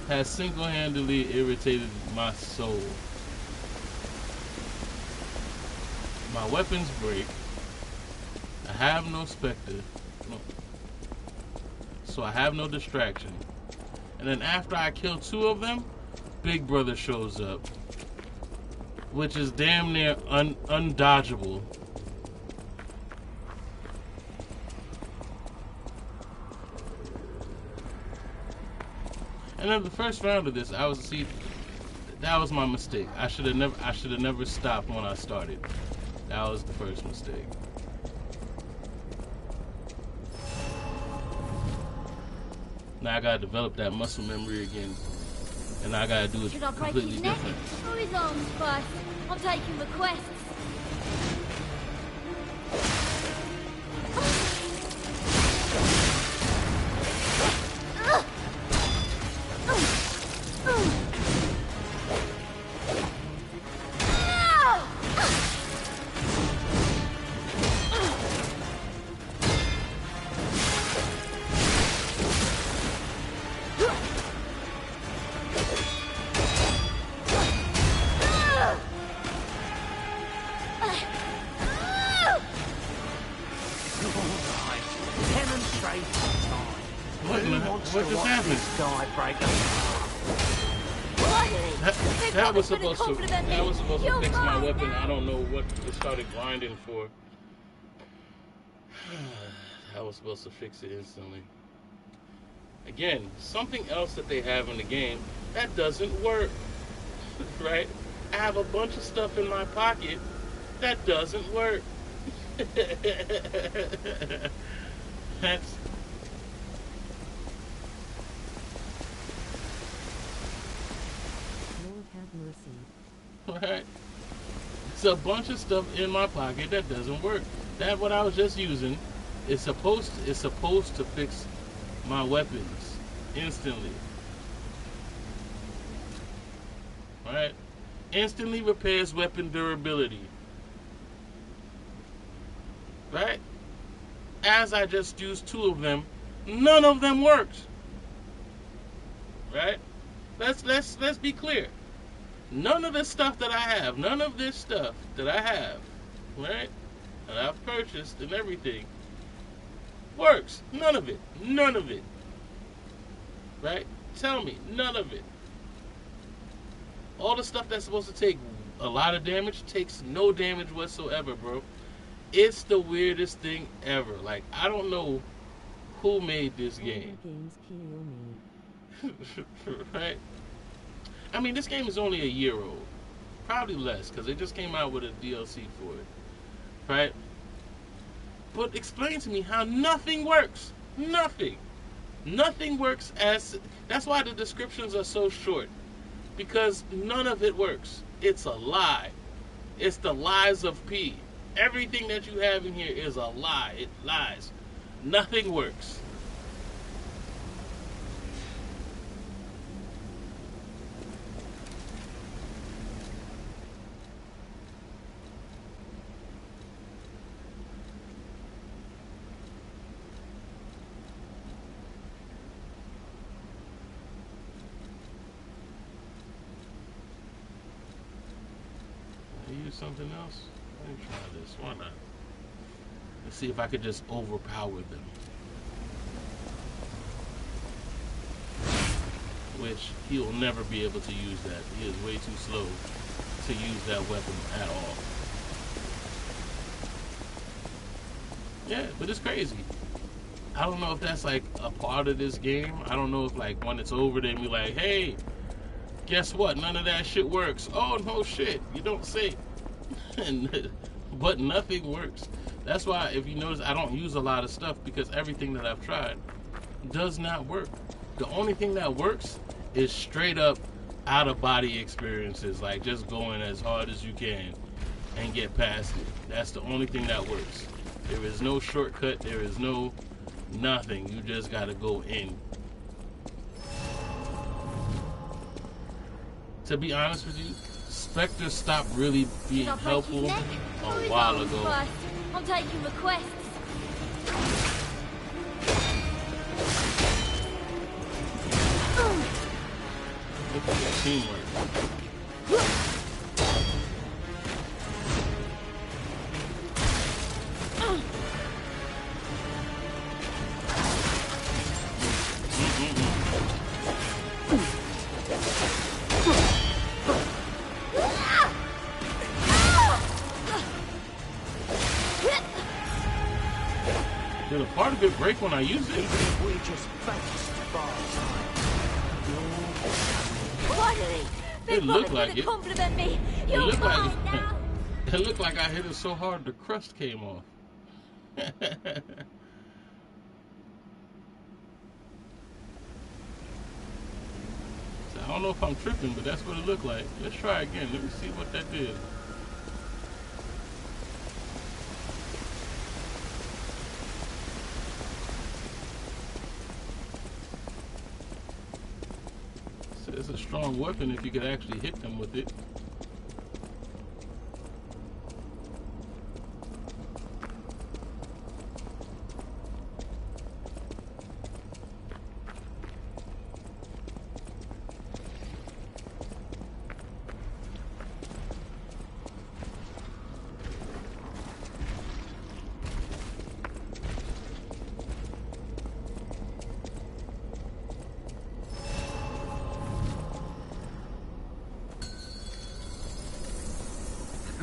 has single-handedly irritated my soul. My weapons break. I have no Spectre. No. So I have no distraction. And then after I kill two of them, Big Brother shows up, which is damn near undodgeable. And then the first round of this, that was my mistake. I should have never stopped when I started. That was the first mistake. Now I gotta develop that muscle memory again, and I gotta do it Should I break completely his neck different. or his arms first? I'm taking requests. What just happened? That was supposed to fix my weapon. I don't know what it started grinding for. I was supposed to fix it instantly. Again, something else that they have in the game that doesn't work, right? I have a bunch of stuff in my pocket that doesn't work. That's Lord have mercy. right. It's a bunch of stuff in my pocket that doesn't work. That what I was just using is supposed to fix my weapons instantly. Right? Instantly repairs weapon durability. Right? As I just used 2 of them, none of them worked. Right? Let's be clear. None of this stuff that I have, none of this stuff that I have, right? And I've purchased and everything works. None of it. None of it. Right? Tell me, none of it. All the stuff that's supposed to take a lot of damage takes no damage whatsoever, bro. It's the weirdest thing ever. Like, I don't know who made this game. Games kill me. Right? I mean, this game is only a year old. Probably less, because they just came out with a DLC for it. Right? But explain to me how nothing works. Nothing. Nothing works as... That's why the descriptions are so short. Because none of it works. It's a lie. It's the lies of P. Everything that you have in here is a lie. It lies. Nothing works. Use something else? Let me try this. Why not? Let's see if I could just overpower them. Which he'll never be able to use that. He is way too slow to use that weapon at all. Yeah, but it's crazy. I don't know if that's like a part of this game. I don't know if like when it's over they be like, hey, guess what? None of that shit works. Oh no shit. You don't say. But nothing works. That's why if you notice I don't use a lot of stuff because everything that I've tried does not work. The only thing that works is straight up out of body experiences, like just going as hard as you can and get past it. That's the only thing that works. There is no shortcut, there is no nothing. You just gotta go in. To be honest with you, Spectre stopped really being helpful a while ago. I'm taking requests. Look at the teamwork. Did a part of it break when I used it? We just faced Finally! It looked like it. Compliment me. It You're looked mine like now. it looked like I hit it so hard the crust came off. So I don't know if I'm tripping, but that's what it looked like. Let's try again. Let me see what that did. So it's a strong weapon if you could actually hit them with it.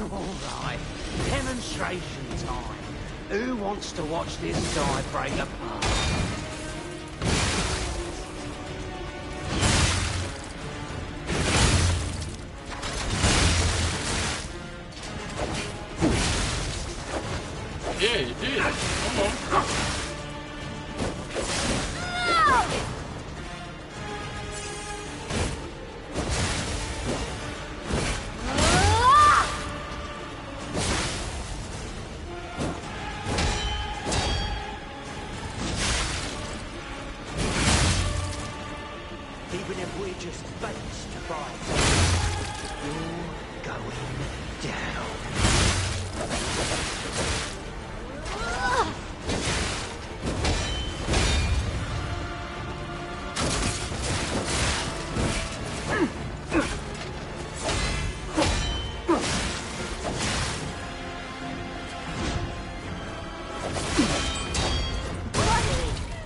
Alright, demonstration time. Who wants to watch this guy break apart? Yeah, it did. Come on. Even if we're just base to fight, you're going down.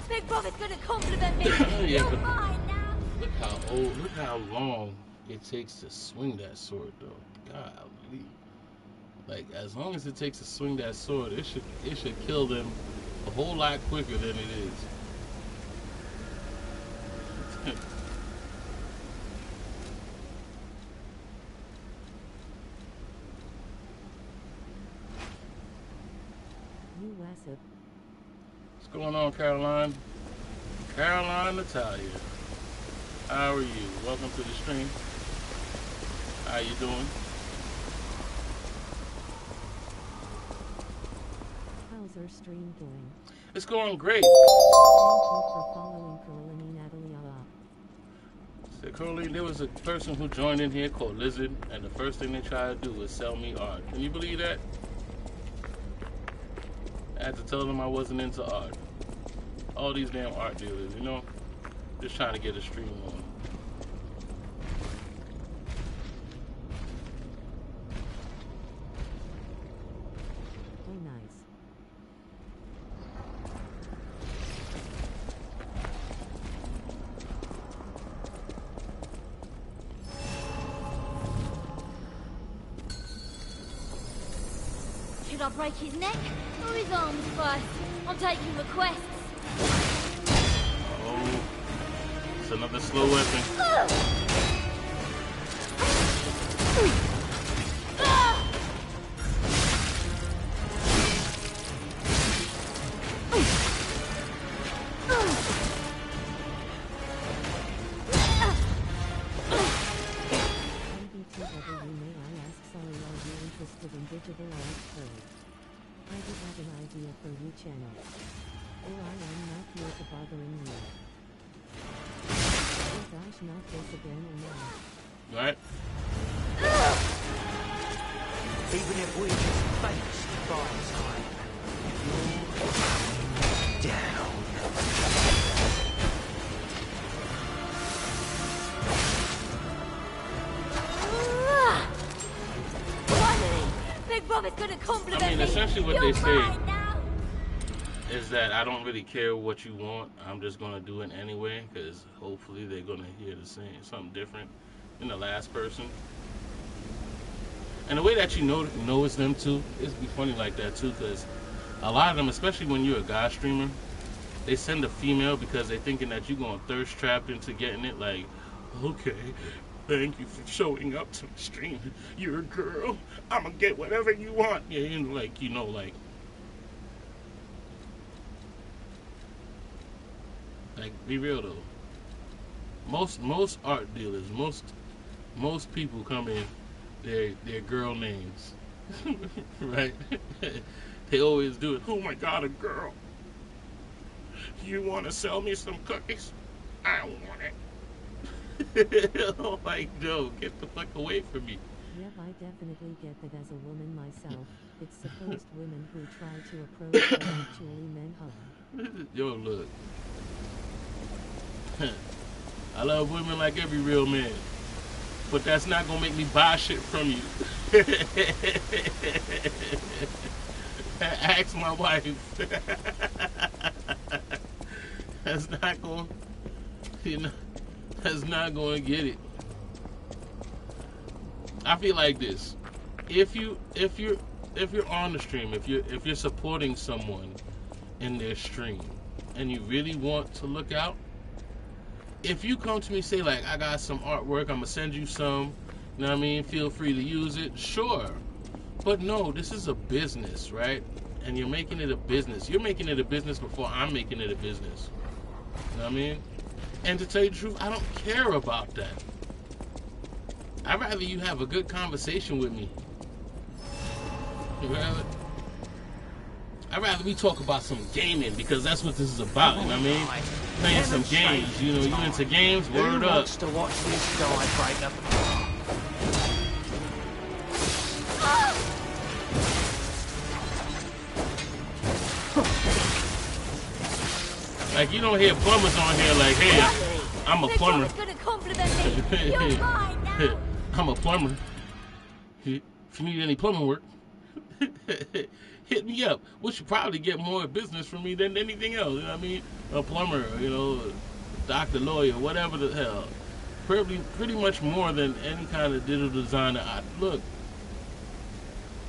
Big Brother's gonna compliment me. Yeah, You're but- mine now. Look how long it takes to swing that sword, though. Golly. Like, as long as it takes to swing that sword, it should kill them a whole lot quicker than it is. You WASP. What's going on, Caroline? Caroline Natalia. How are you? Welcome to the stream. How you doing? How's our stream going? It's going great. Thank you for following Caroline Natalia. So, Caroline, there was a person who joined in here called Lizard, and the first thing they tried to do was sell me art. Can you believe that? I had to tell them I wasn't into art. All these damn art dealers, you know? Just trying to get a stream on. Oh, nice. Should I break his neck or his arms first? I'm taking requests. Oh, it's another slow weapon. MBTW, may I ask, sorry, are you interested in digital art code? I do have an idea for you channel. Or I am not here to bothering you. Oh gosh, not this again or not. Right? Even if we're just base to fight, you're going down. Finally! Big Brother's gonna compliment me. I mean, essentially what You're they say mine now. is that I don't really care what you want. I'm just going to do it anyway, because hopefully they're going to hear the same, something different than the last person. And the way that you know it's them too, it's be funny like that too, because a lot of them, especially when you're a guy streamer, they send a female because they're thinking that you're going thirst trapped into getting it. Like, okay, thank you for showing up to the stream. You're a girl. I'm gonna get whatever you want. Yeah, you know, like, you know, like be real though. Most art dealers, most people come in their girl names, right? They always do it. Oh my God, a girl. You want to sell me some cookies? I don't want it. Oh, like, no, get the fuck away from me. Yep, I definitely get that as a woman myself. It's supposed women who try to approach but actually men hover. Yo, look. I love women like every real man, but that's not gonna make me buy shit from you. Ask my wife. That's not going, you know, that's not going to get it. I feel like this: if you're on the stream, if you're supporting someone in their stream, and you really want to look out, if you come to me say like, I got some artwork, I'm gonna send you some, you know what I mean? Feel free to use it, sure. But no, this is a business, right? and you're making it a business. You're making it a business before I'm making it a business. You know what I mean? And to tell you the truth, I don't care about that. I'd rather you have a good conversation with me. I'd rather we talk about some gaming, because that's what this is about, you know what I mean? Playing some games, you know, you into games, word Who up. wants to watch this guy break up? Like, you don't hear plumbers on here like, hey, I'm a plumber. Gonna compliment me. You're mine now. I'm a plumber. If you need any plumbing work, hit me up. Which should probably get more business from me than anything else. You know what I mean? A plumber, you know, doctor, lawyer, whatever the hell. Pretty much more than any kind of digital designer. Look,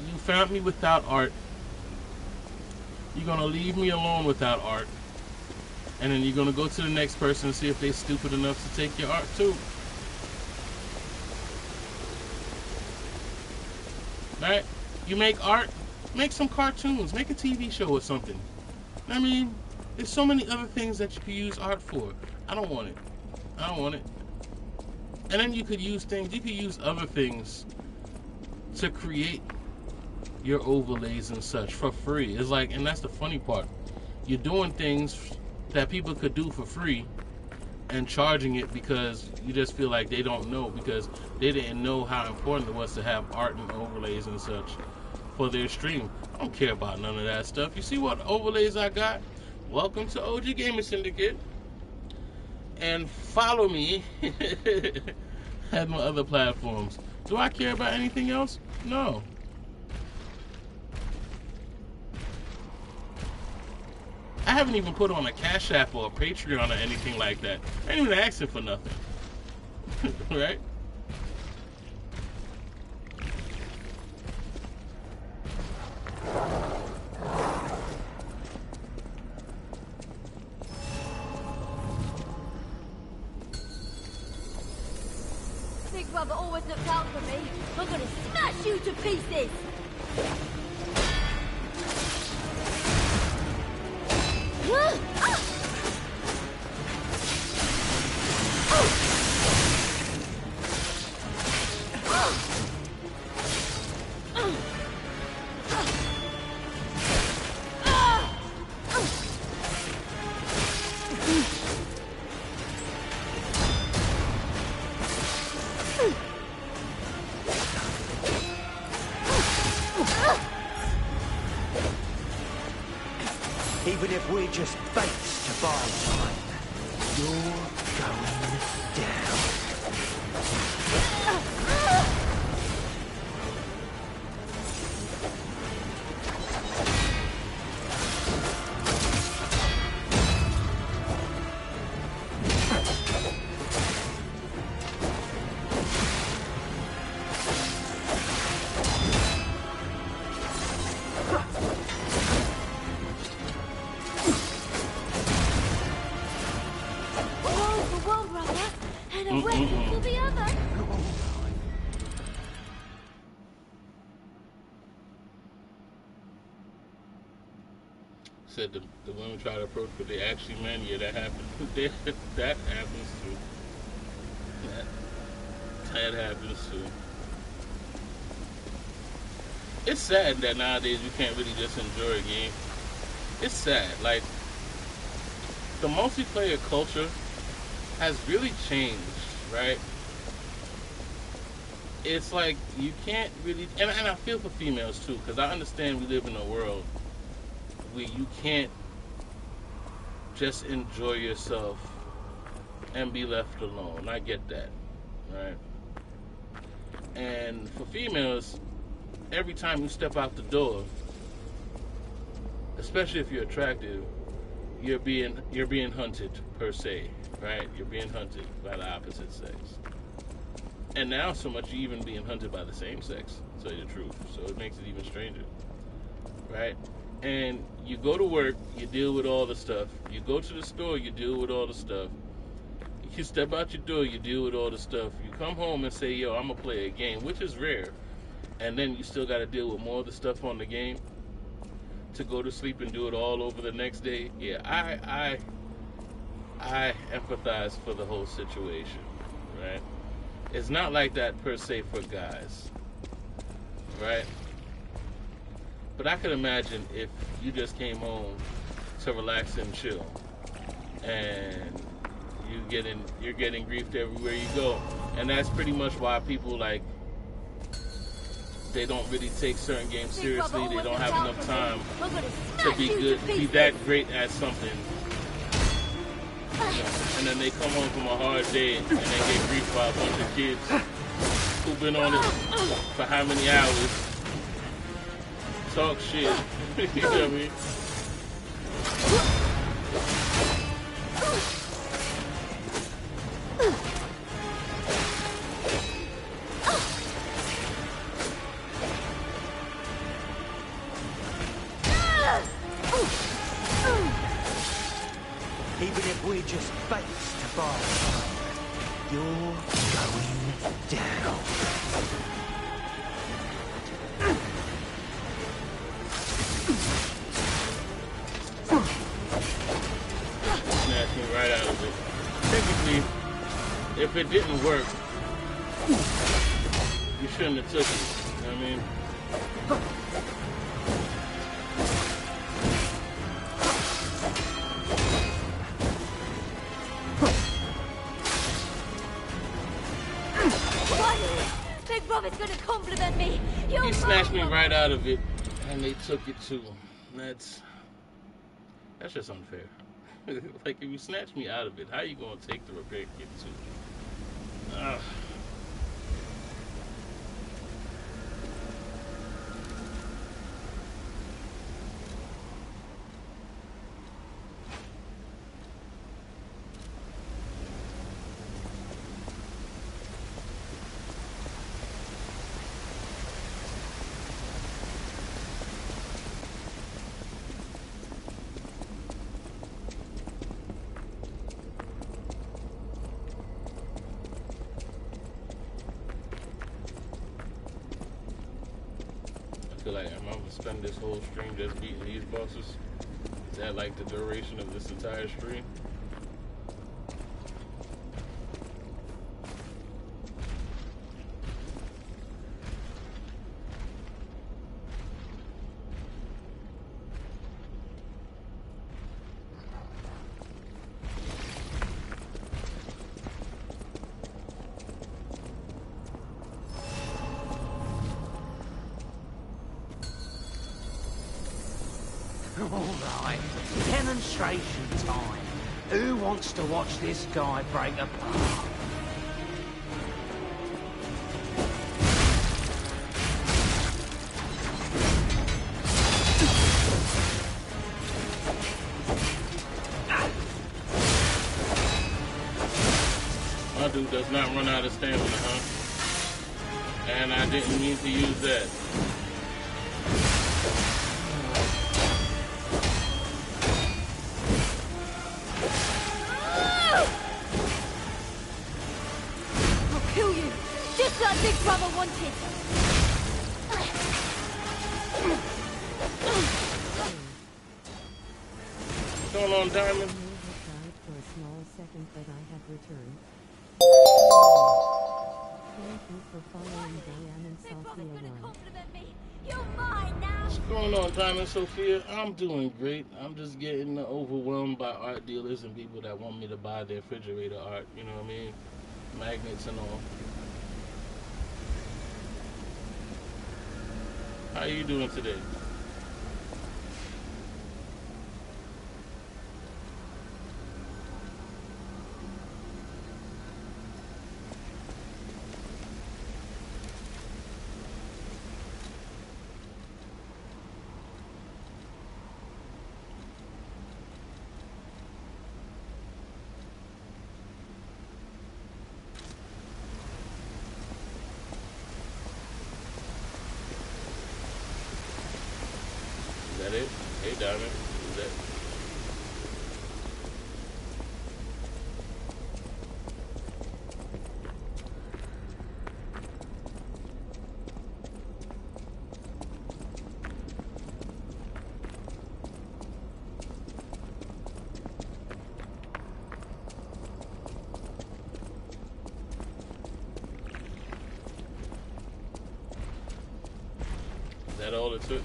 you found me without art. You're gonna leave me alone without art. And then you're going to go to the next person and see if they're stupid enough to take your art too. Right? You make art, make some cartoons, make a TV show or something. I mean, there's so many other things that you could use art for. I don't want it. I don't want it. And then you could use other things to create your overlays and such for free. It's like, and that's the funny part. You're doing things that people could do for free and charging it because you just feel like they don't know, because they didn't know how important it was to have art and overlays and such for their stream. I don't care about none of that stuff. You see what overlays I got? Welcome to OG Gaming Syndicate. And follow me at my other platforms. Do I care about anything else? No. I haven't even put on a Cash App or a Patreon or anything like that. I ain't even asking for nothing. Right? Big Brother always looked out for me. I'm gonna smash you to pieces. Even if we're just baits to buy time, you're going down. Said the women try to approach, but they actually men. Yeah, that happens. That happens too. That happens too. It's sad that nowadays you can't really just enjoy a game. It's sad. Like, the multiplayer culture has really changed, right? It's like you can't really, and I feel for females too, because I understand we live in a world where you can't just enjoy yourself and be left alone. I get that, right? And for females, every time you step out the door, especially if you're attractive, you're being hunted per se, right? You're being hunted by the opposite sex. And now so much you're even being hunted by the same sex, to tell you the truth. So it makes it even stranger, right? And you go to work, you deal with all the stuff. You go to the store, you deal with all the stuff. You step out your door, you deal with all the stuff. You come home and say, yo, I'm going to play a game, which is rare. And then you still got to deal with more of the stuff on the game. to go to sleep and do it all over the next day. Yeah, I empathize for the whole situation, right? It's not like that per se for guys, right? But I could imagine if you just came home to relax and chill, and you're getting griefed everywhere you go, and that's pretty much why people like they don't really take certain games seriously. They don't have enough time to be good, be that great at something. You know, and then they come home from a hard day and they get griefed by a bunch of kids who've been on it for how many hours. Talk shit. You know what I mean? Even if we're just baits to buy, you're going down. Snatched me right out of it. Typically, if it didn't work, you shouldn't have took it. You know what I mean? Big Brother's gonna compliment me. You're He snatched me mine. right out of it, and they took it too. That's just unfair. Like, if you snatch me out of it, how you gonna take the repair kit too? Ugh. I feel like I'm gonna spend this whole stream just beating these bosses. Is that like the duration of this entire stream? Alright, demonstration time. Who wants to watch this guy break apart? My dude does not run out of stamina, huh? And I didn't mean to use that. I'll kill you, just like Big Brother wanted. What's going on, Diamond? You have died for a small second, but I have returned. Thank you for following Diane and Big Brother's Sophia gonna 1. compliment me. You're mine now. What's going on, Diamond Sophia? I'm doing great. I'm just getting overwhelmed by art dealers and people that want me to buy their refrigerator art, you know what I mean? Magnets and all. How you doing today? Is that it? Hey, Diamond. Is that... all it took?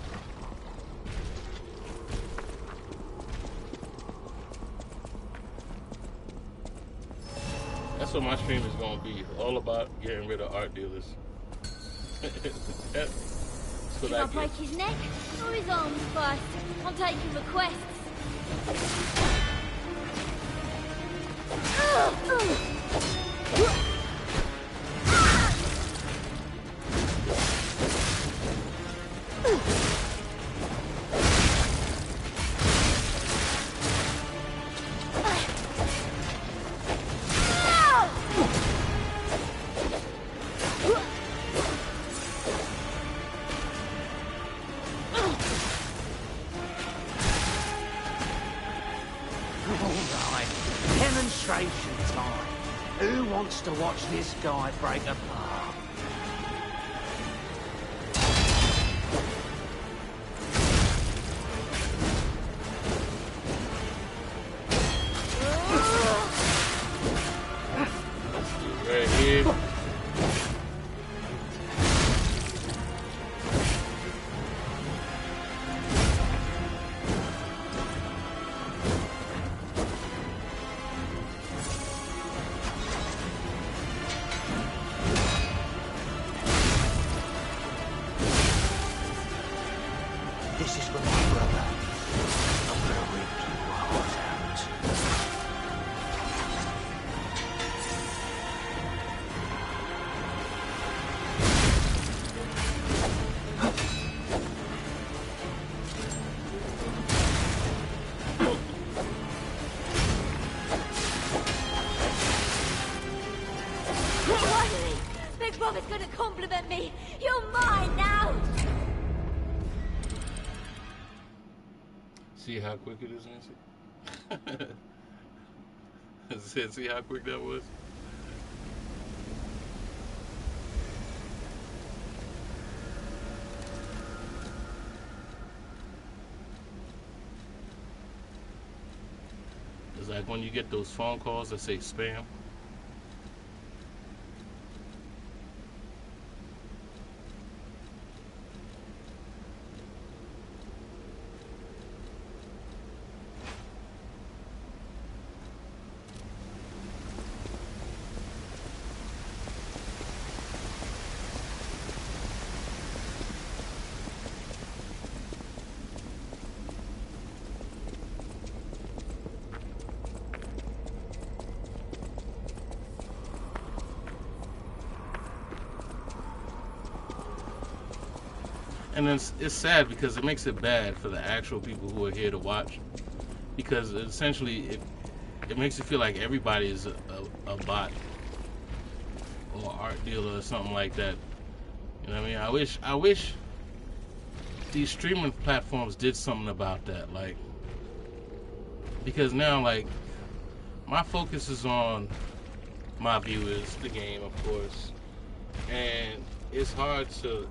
That's what my stream is gonna be. All about getting rid of art dealers. So Should I break his neck or his arms first? I'm taking requests. Alright, demonstration time. Who wants to watch this guy break apart? right here. This is for my brother. I'm gonna rip your heart out. Finally! Big Brother's gonna compliment me! You're mine now! See how quick it is, Nancy? See how quick that was? It's like when you get those phone calls that say spam. And it's sad because it makes it bad for the actual people who are here to watch, because essentially it makes it feel like everybody is a bot or art dealer or something like that. You know what I mean? I wish these streaming platforms did something about that, like, because now, like, my focus is on my viewers, the game, of course, and it's hard to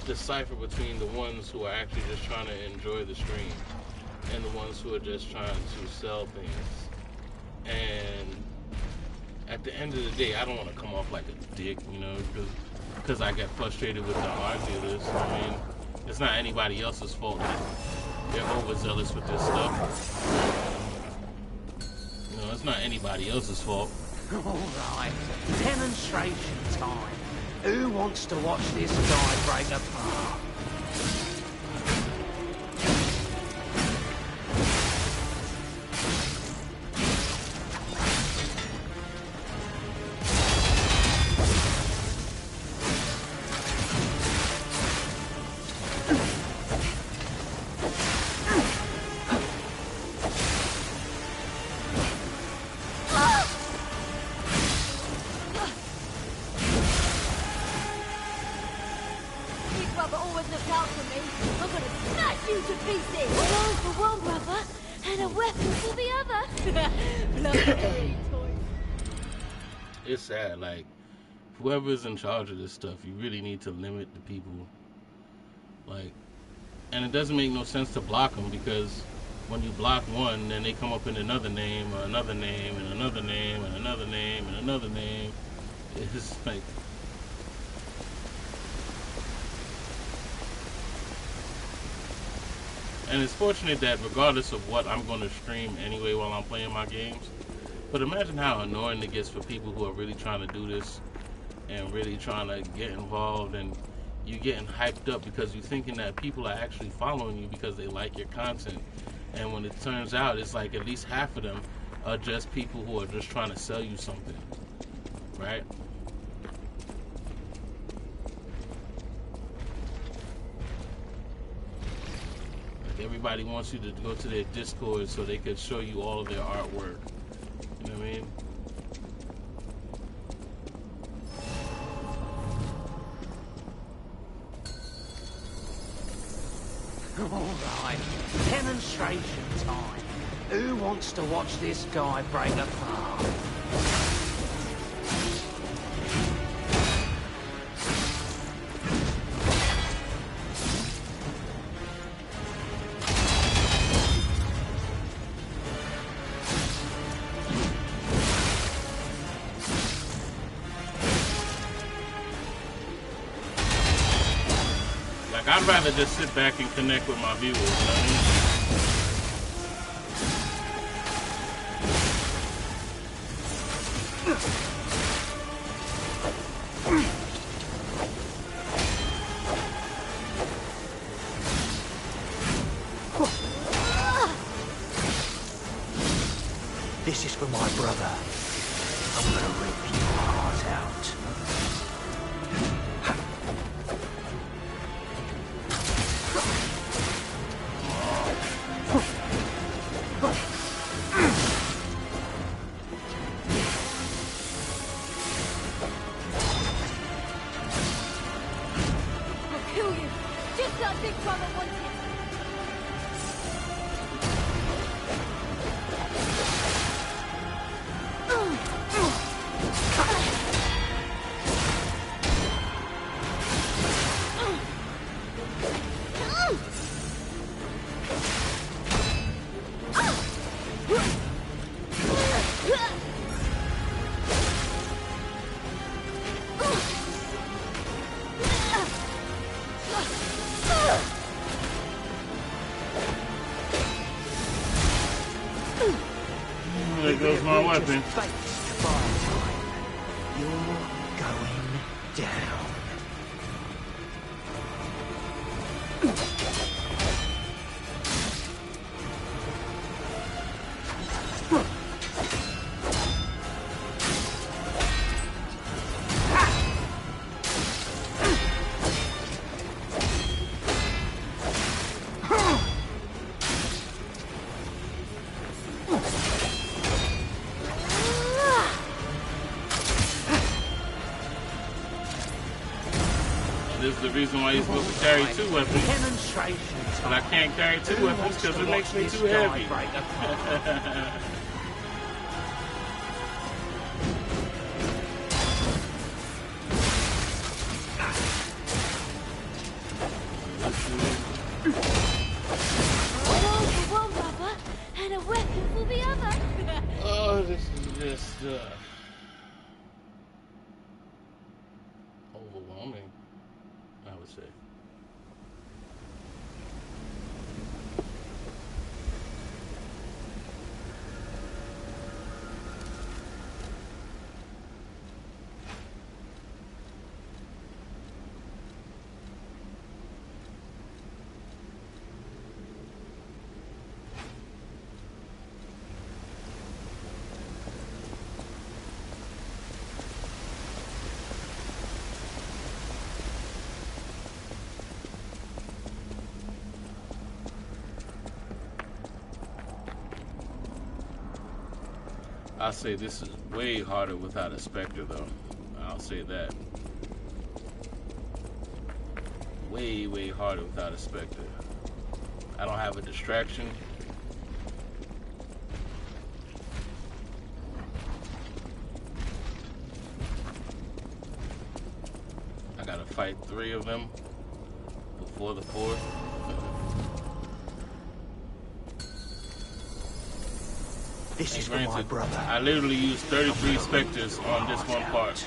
decipher between the ones who are actually just trying to enjoy the stream and the ones who are just trying to sell things. And at the end of the day, I don't want to come off like a dick, you know, because I get frustrated with the art dealers. I mean, it's not anybody else's fault that they're overzealous with this stuff. You know, it's not anybody else's fault. Alright, demonstration time. Who wants to watch this guy break apart? Big Brother always looks out for me. I'm gonna smash you to pieces! A rose for one brother, and a weapon for the other. Bloody toy. It's sad, like, whoever's in charge of this stuff, you really need to limit the people, like, and it doesn't make no sense to block them, because when you block one, then they come up in another name, or another name, and another name, and another name, and another name. It's like, And it's fortunate that regardless of what, I'm going to stream anyway while I'm playing my games. But imagine how annoying it gets for people who are really trying to do this and really trying to get involved, and you getting hyped up because you're thinking that people are actually following you because they like your content. And when it turns out, it's like at least half of them are just people who are just trying to sell you something, right? Everybody wants you to go to their Discord so they could show you all of their artwork. You know what I mean? Alright, demonstration time. Who wants to watch this guy break apart? I'd rather just sit back and connect with my viewers, you know what I mean? This is for my brother. I'm gonna rip your heart out. There goes my weapon. You're going down. This is the reason why you're supposed to carry two weapons. But I can't carry two weapons because it makes me too heavy. And a weapon for the other. Oh, this is just overwhelming, I would say. I'll say this is way harder without a Spectre, though. I'll say that. Way, way harder without a Spectre. I don't have a distraction. I gotta fight 3 of them before the 4th. This is for my brother. I literally used 33 Spectres on this one part.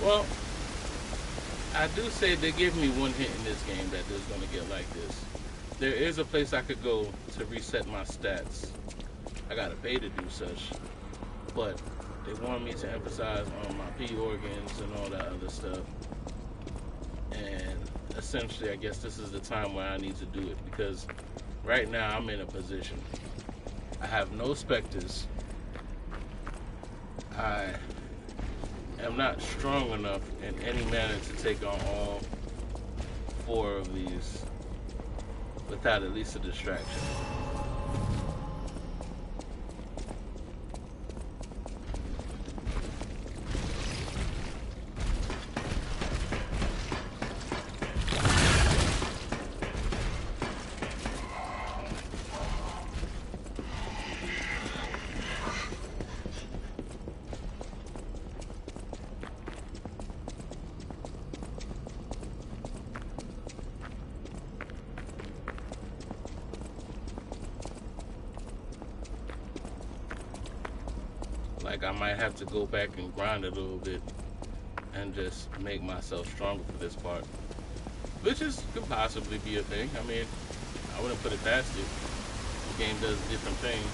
Well, I do say they give me one hint in this game that it's going to get like this. There is a place I could go to reset my stats. I gotta pay to do such, but they want me to emphasize on my P organs and all that other stuff. And essentially, I guess this is the time where I need to do it, because right now I'm in a position. I have no specters. I am not strong enough in any manner to take on all 4 of these without at least a distraction. Like, I might have to go back and grind a little bit and just make myself stronger for this part, which could possibly be a thing. I mean, I wouldn't put it past it. The game does different things.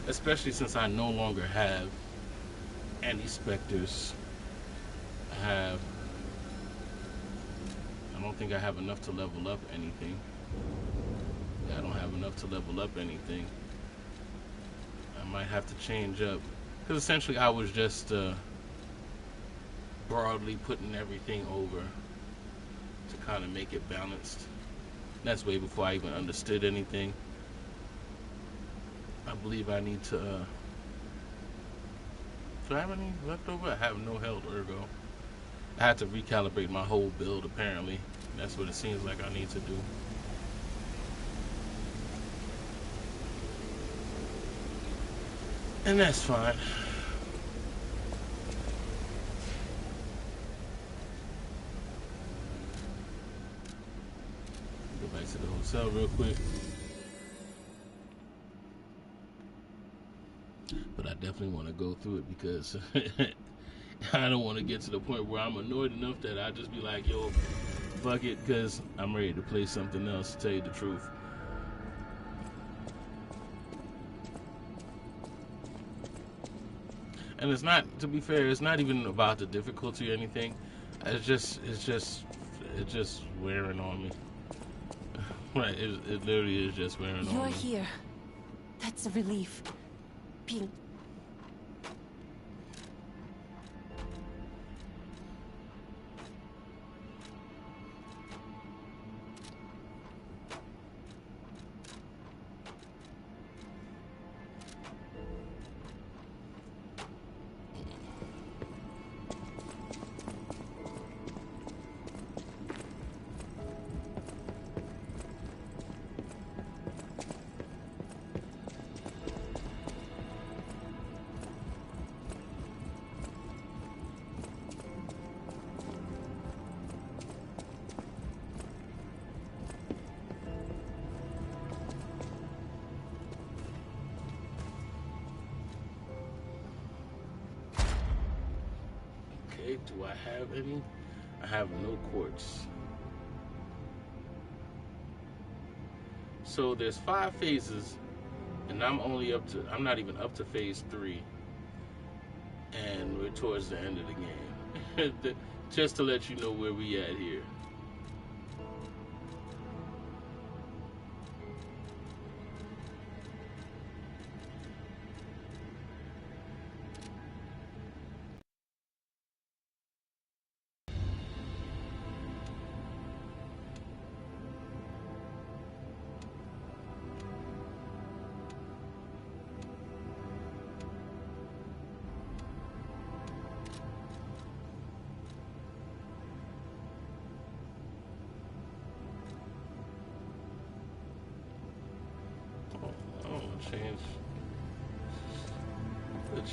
Especially since I no longer have any specters. I don't think I have enough to level up anything. I don't have enough to level up anything. I might have to change up. Because essentially I was just broadly putting everything over to kind of make it balanced. That's way before I even understood anything. I believe I need to... do I have any left over? I have no health, ergo. I had to recalibrate my whole build, apparently. That's what it seems like I need to do. And that's fine. Go back to the hotel real quick. But I definitely want to go through it because I don't want to get to the point where I'm annoyed enough that I just be like, yo, fuck it, because I'm ready to play something else, to tell you the truth. And it's not, to be fair, it's not even about the difficulty or anything. It's just wearing on me. Right, it literally is just wearing on me. You're here. That's a relief. Being... Do I have any? I have no quartz. So there's 5 phases, and I'm not even up to phase 3. And we're towards the end of the game. Just to let you know where we at here.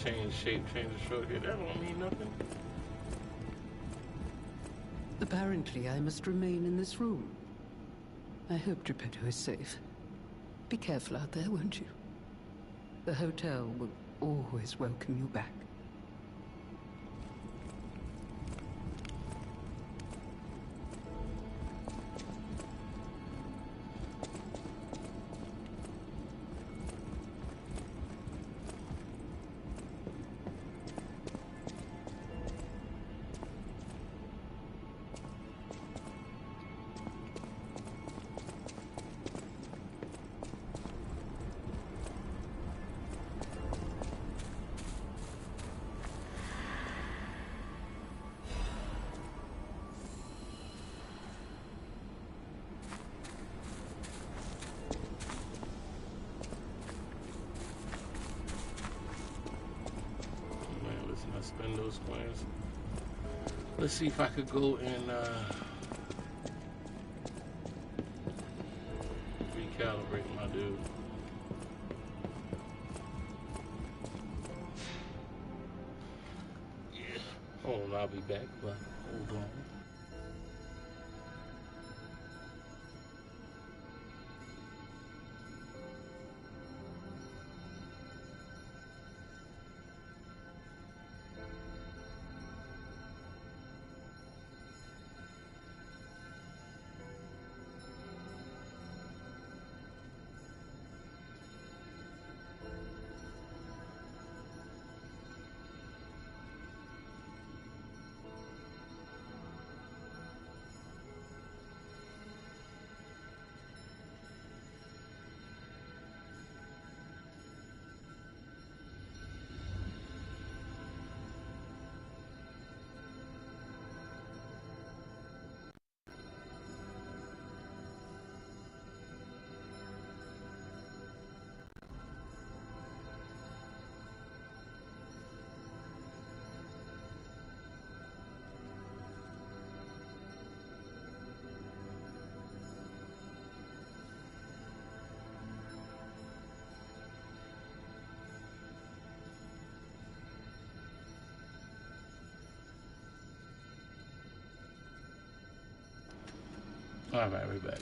Change shape, change the stroke here. That don't mean nothing. Apparently, I must remain in this room. I hope Geppetto is safe. Be careful out there, won't you? The hotel will always welcome you back. Man, let's not spend those coins. Let's see if I could go and recalibrate my dude. Yeah. Hold on, I'll be back, but hold on. All right, we're back.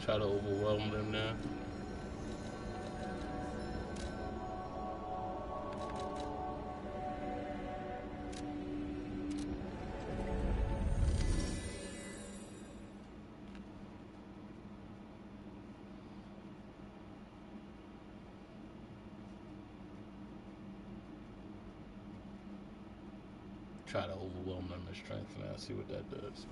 Try to overwhelm them now. Try to overwhelm them with strength now. See what that does.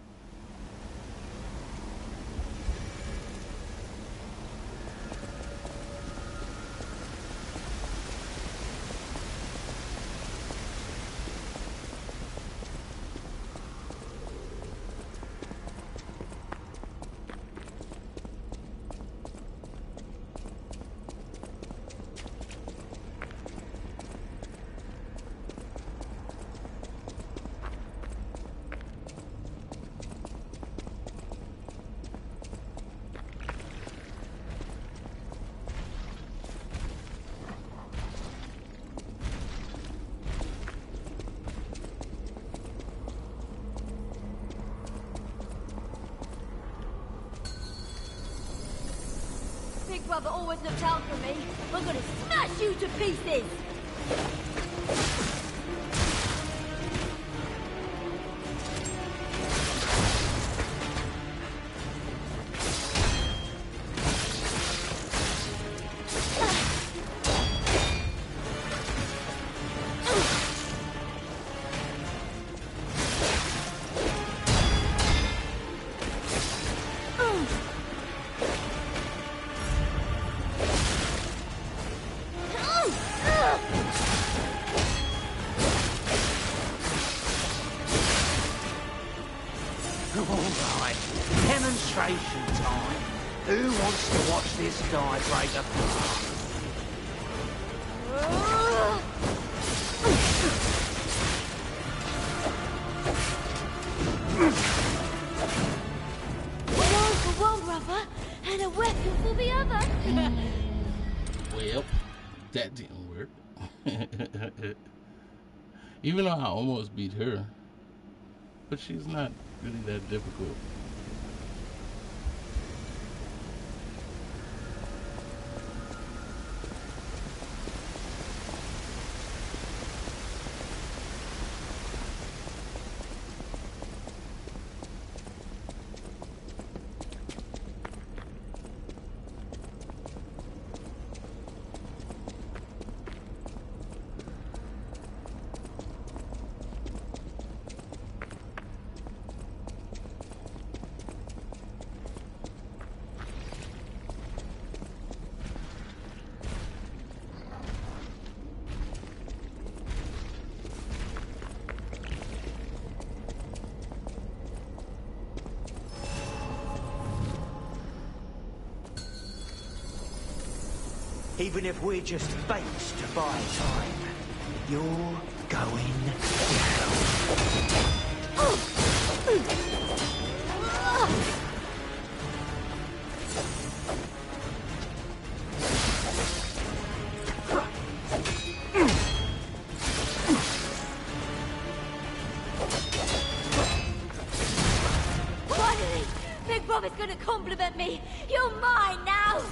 Big Brother always looked out for me. I'm gonna smash you to pieces! Alright, demonstration time. Who wants to watch this guy break apart? An arm for one brother and a weapon for the other. Well, that didn't work. Even though I almost beat her. But she's not really that difficult. Even if we're just fakes to buy time, you're going down. Finally! Big Brother's gonna compliment me! You're mine now!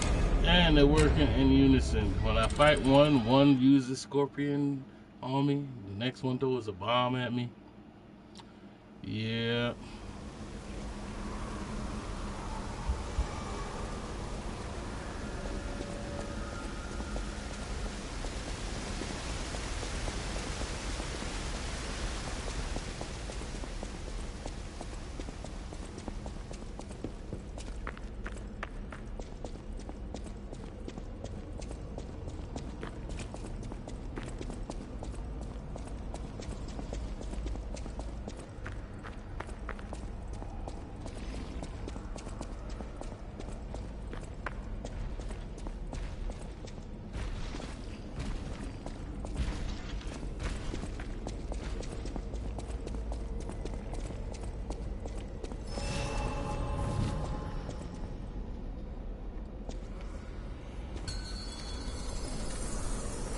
And they're working in unison. When I fight one uses scorpion on me, the next one throws a bomb at me. Yeah.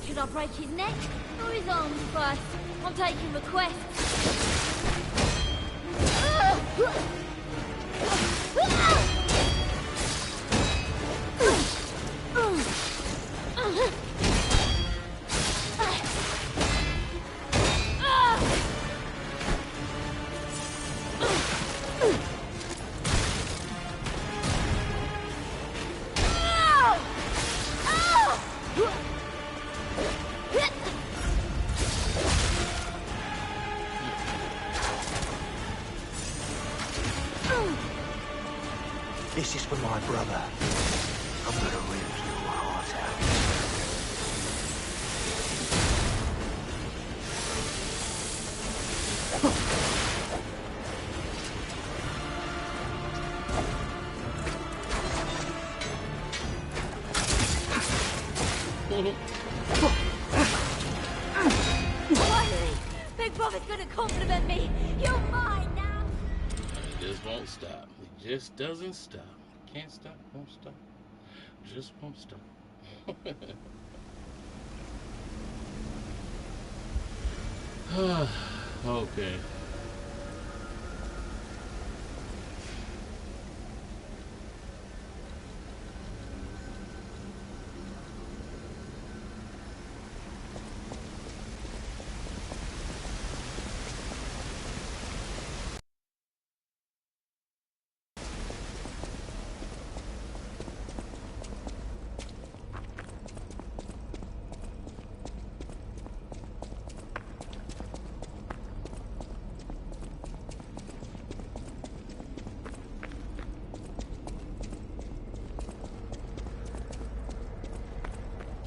Should I break his neck or his arms first? I'm taking requests. This is for my brother. I'm gonna rip your heart out. Finally! Big Brother's gonna compliment me! You're mine now! It just won't stop. It just doesn't stop. Can't stop, won't stop. Just won't stop. Okay.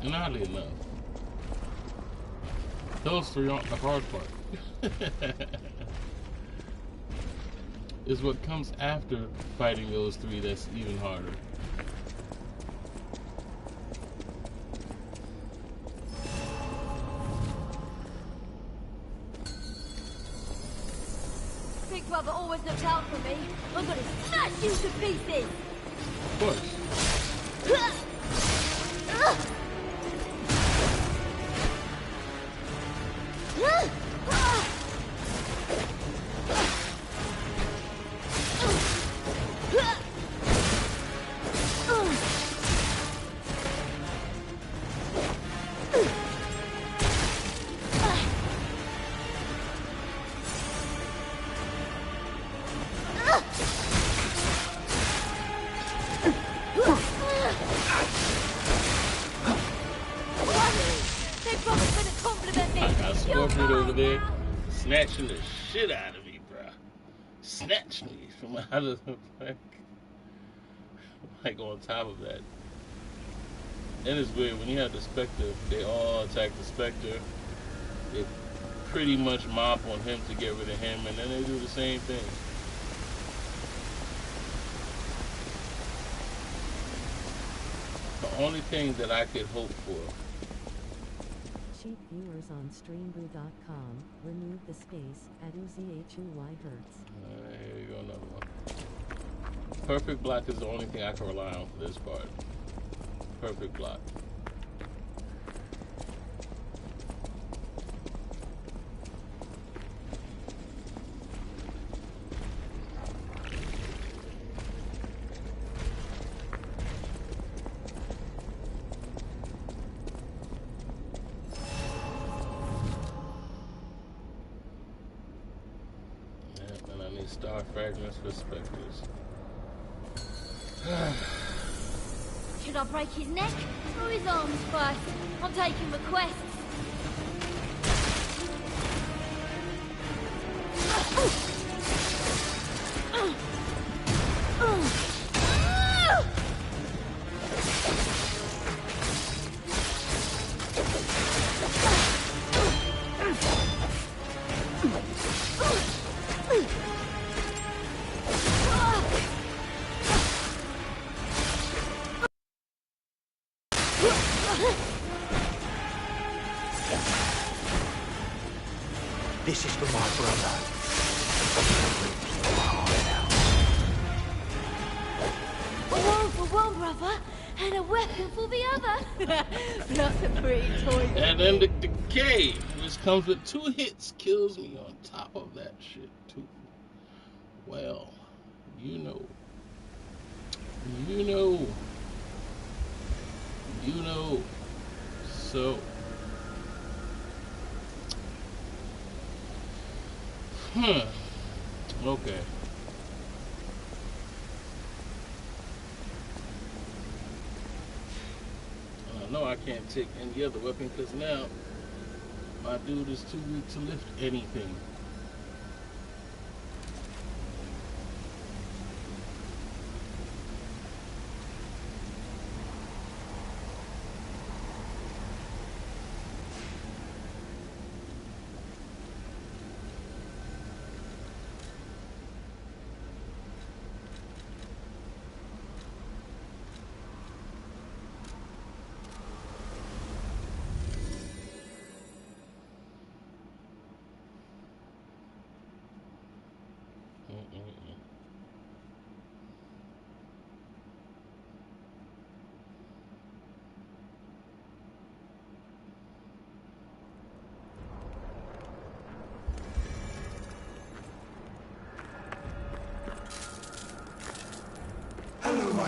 And oddly enough, those three aren't the hard part. It's what comes after fighting those three that's even harder. Big Brother always looks out for me. I'm gonna smash you to pieces! Of course. Big Brother's gonna compliment me! I got You're Scorpion over mine there now. snatching the shit out of me, bruh. Snatch me from out of the like on top of that. And it's weird when you have the Spectre, they all attack the Spectre. They pretty much mop on him to get rid of him, and then they do the same thing. The only thing that I could hope for. Cheap viewers on streambrew.com remove the space at UZHUY Hertz. Here you go, another one. Perfect block is the only thing I can rely on for this part. Perfect block. And I need star fragments for specters. Should I break his neck or his arms first? I'm taking requests. This is for my brother. A wand for one brother and a weapon for the other. That's a pretty toy. And then the decay, which comes with 2 hits, kills me on top of that shit too. Well, you know. So, okay. I know I can't take any other weapon because now my dude is too weak to lift anything.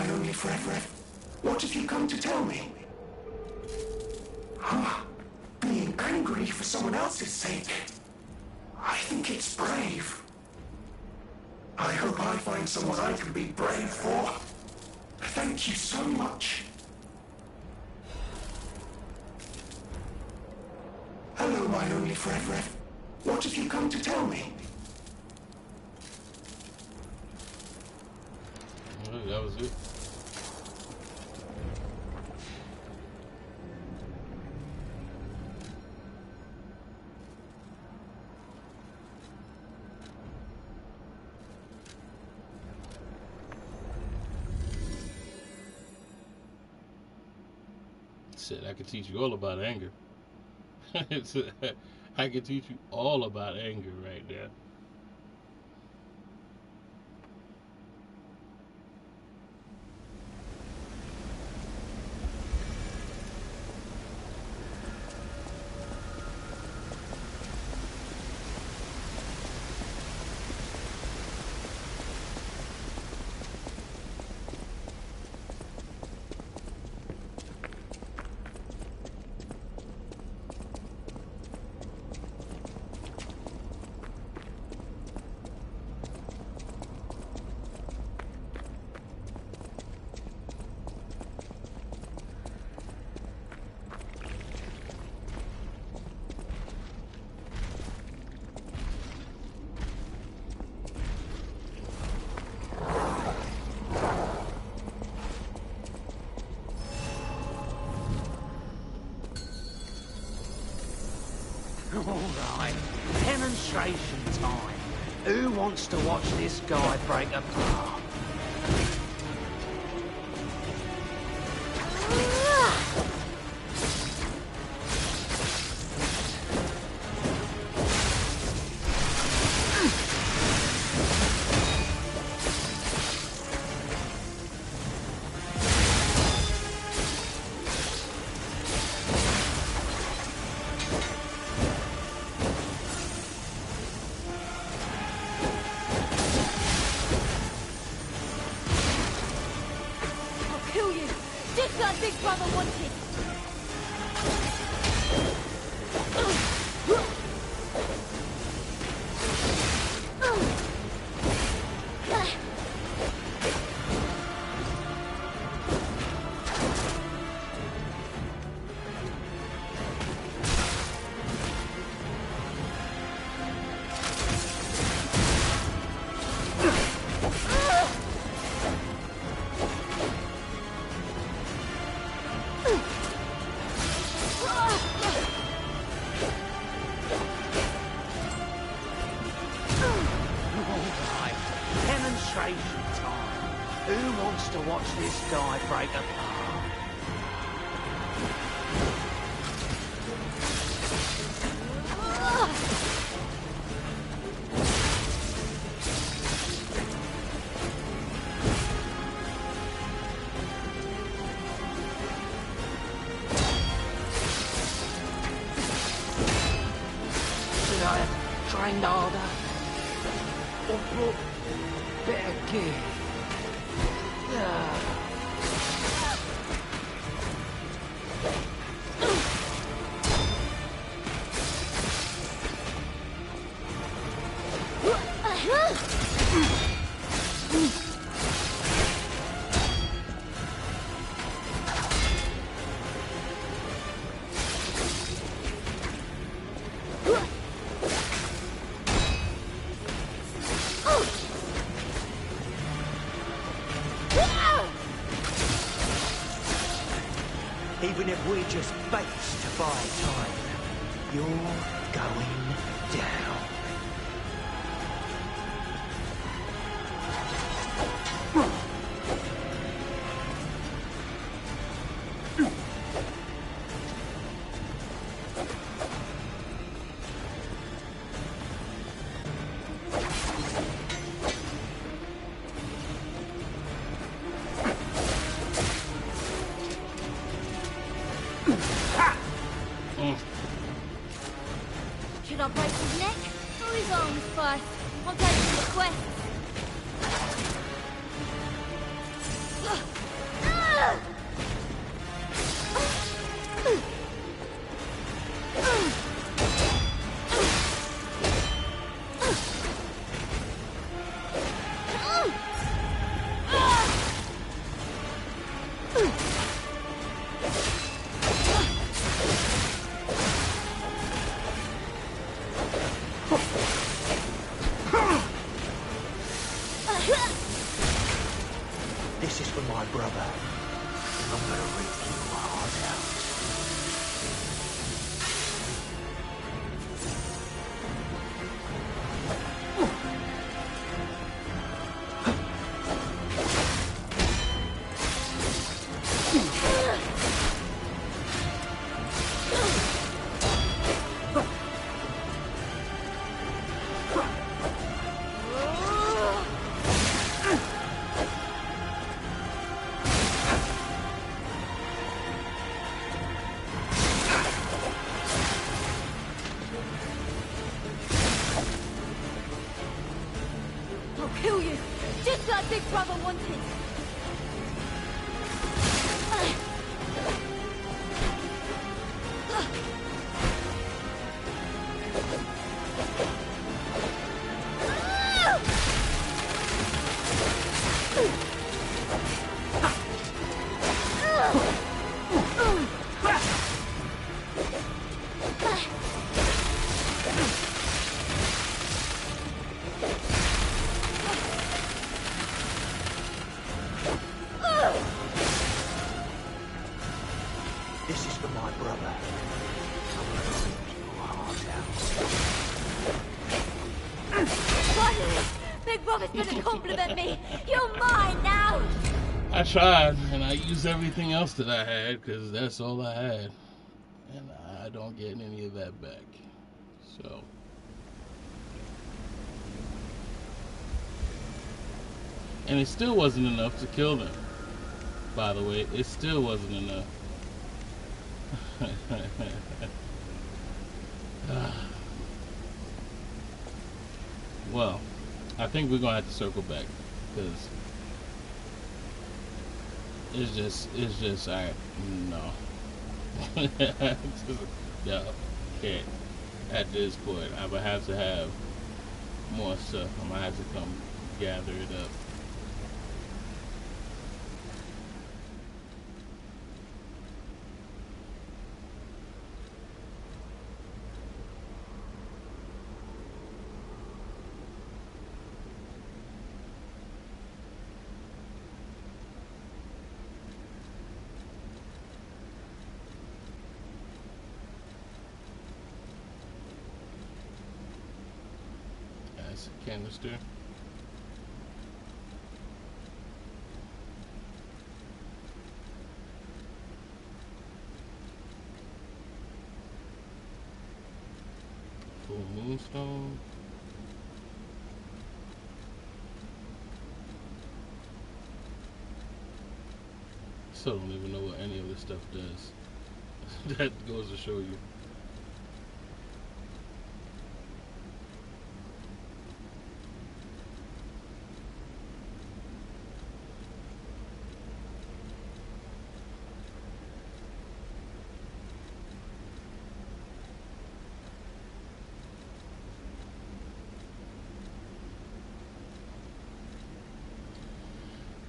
my only friend. What have you come to tell me? Being angry for someone else's sake. I think it's brave. I hope I find someone I can be brave for. Thank you so much. Hello, my only friend. What have you come to tell me? Well, that was it. Said I could teach you all about anger. I could teach you all about anger right there. All right, demonstration time. Who wants to watch this guy break apart? Big Brother wanted. Who wants to watch this guy break apart? Should I have trained harder? Or brought better gear? Even if we just face to buy time, you're going down. Should I break his neck or his arms first? I'm taking the quest. This is for my brother. I'm gonna rip your heart out. I'll kill you, just like Big Brother wanted. This is for my brother. I'm gonna rip your heart out. Finally, Big Brother's gonna compliment me. You're mine now. I tried, and I used everything else that I had, because that's all I had. And I don't get any of that back. So. And it still wasn't enough to kill them. By the way, it still wasn't enough. Well, I think we're gonna have to circle back, because it's just I no. No, can't. At this point, I would have to have more stuff. I'm gonna have to come gather it up. Canister. Full moonstone. Still don't even know what any of this stuff does. That goes to show you.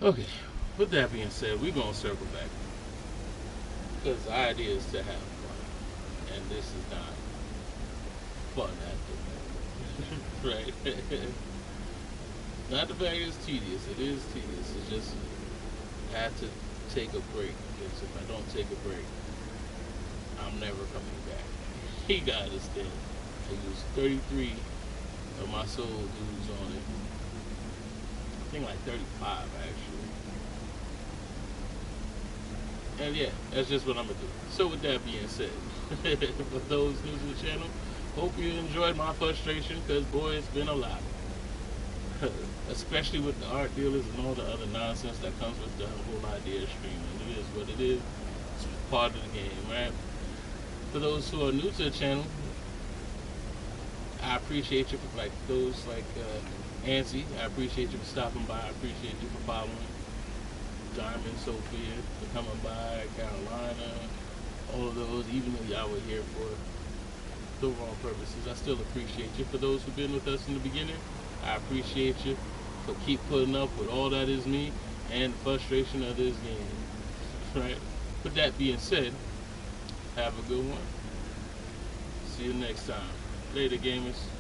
Okay, with that being said, we're going to circle back. Because the idea is to have fun. And this is not fun at the moment. Right? Not the fact it's tedious. It is tedious. It's just, I have to take a break. Because if I don't take a break, I'm never coming back. You gotta understand. I used 33 of my soul dudes on it. I think like 35 actually. And yeah, that's just what I'm gonna do. So with that being said, for those new to the channel, hope you enjoyed my frustration, because boy, it's been a lot. Especially with the art dealers and all the other nonsense that comes with the whole idea of streaming. It is what it is. It's part of the game, right? For those who are new to the channel, I appreciate you for like those like Ansi, I appreciate you for stopping by. I appreciate you for following. Diamond, Sophia, for coming by, Carolina, all of those, even though y'all were here for the wrong purposes. I still appreciate you. For those who've been with us in the beginning, I appreciate you for keep putting up with all that is me and the frustration of this game. Right? With that being said, have a good one. See you next time. Later, gamers.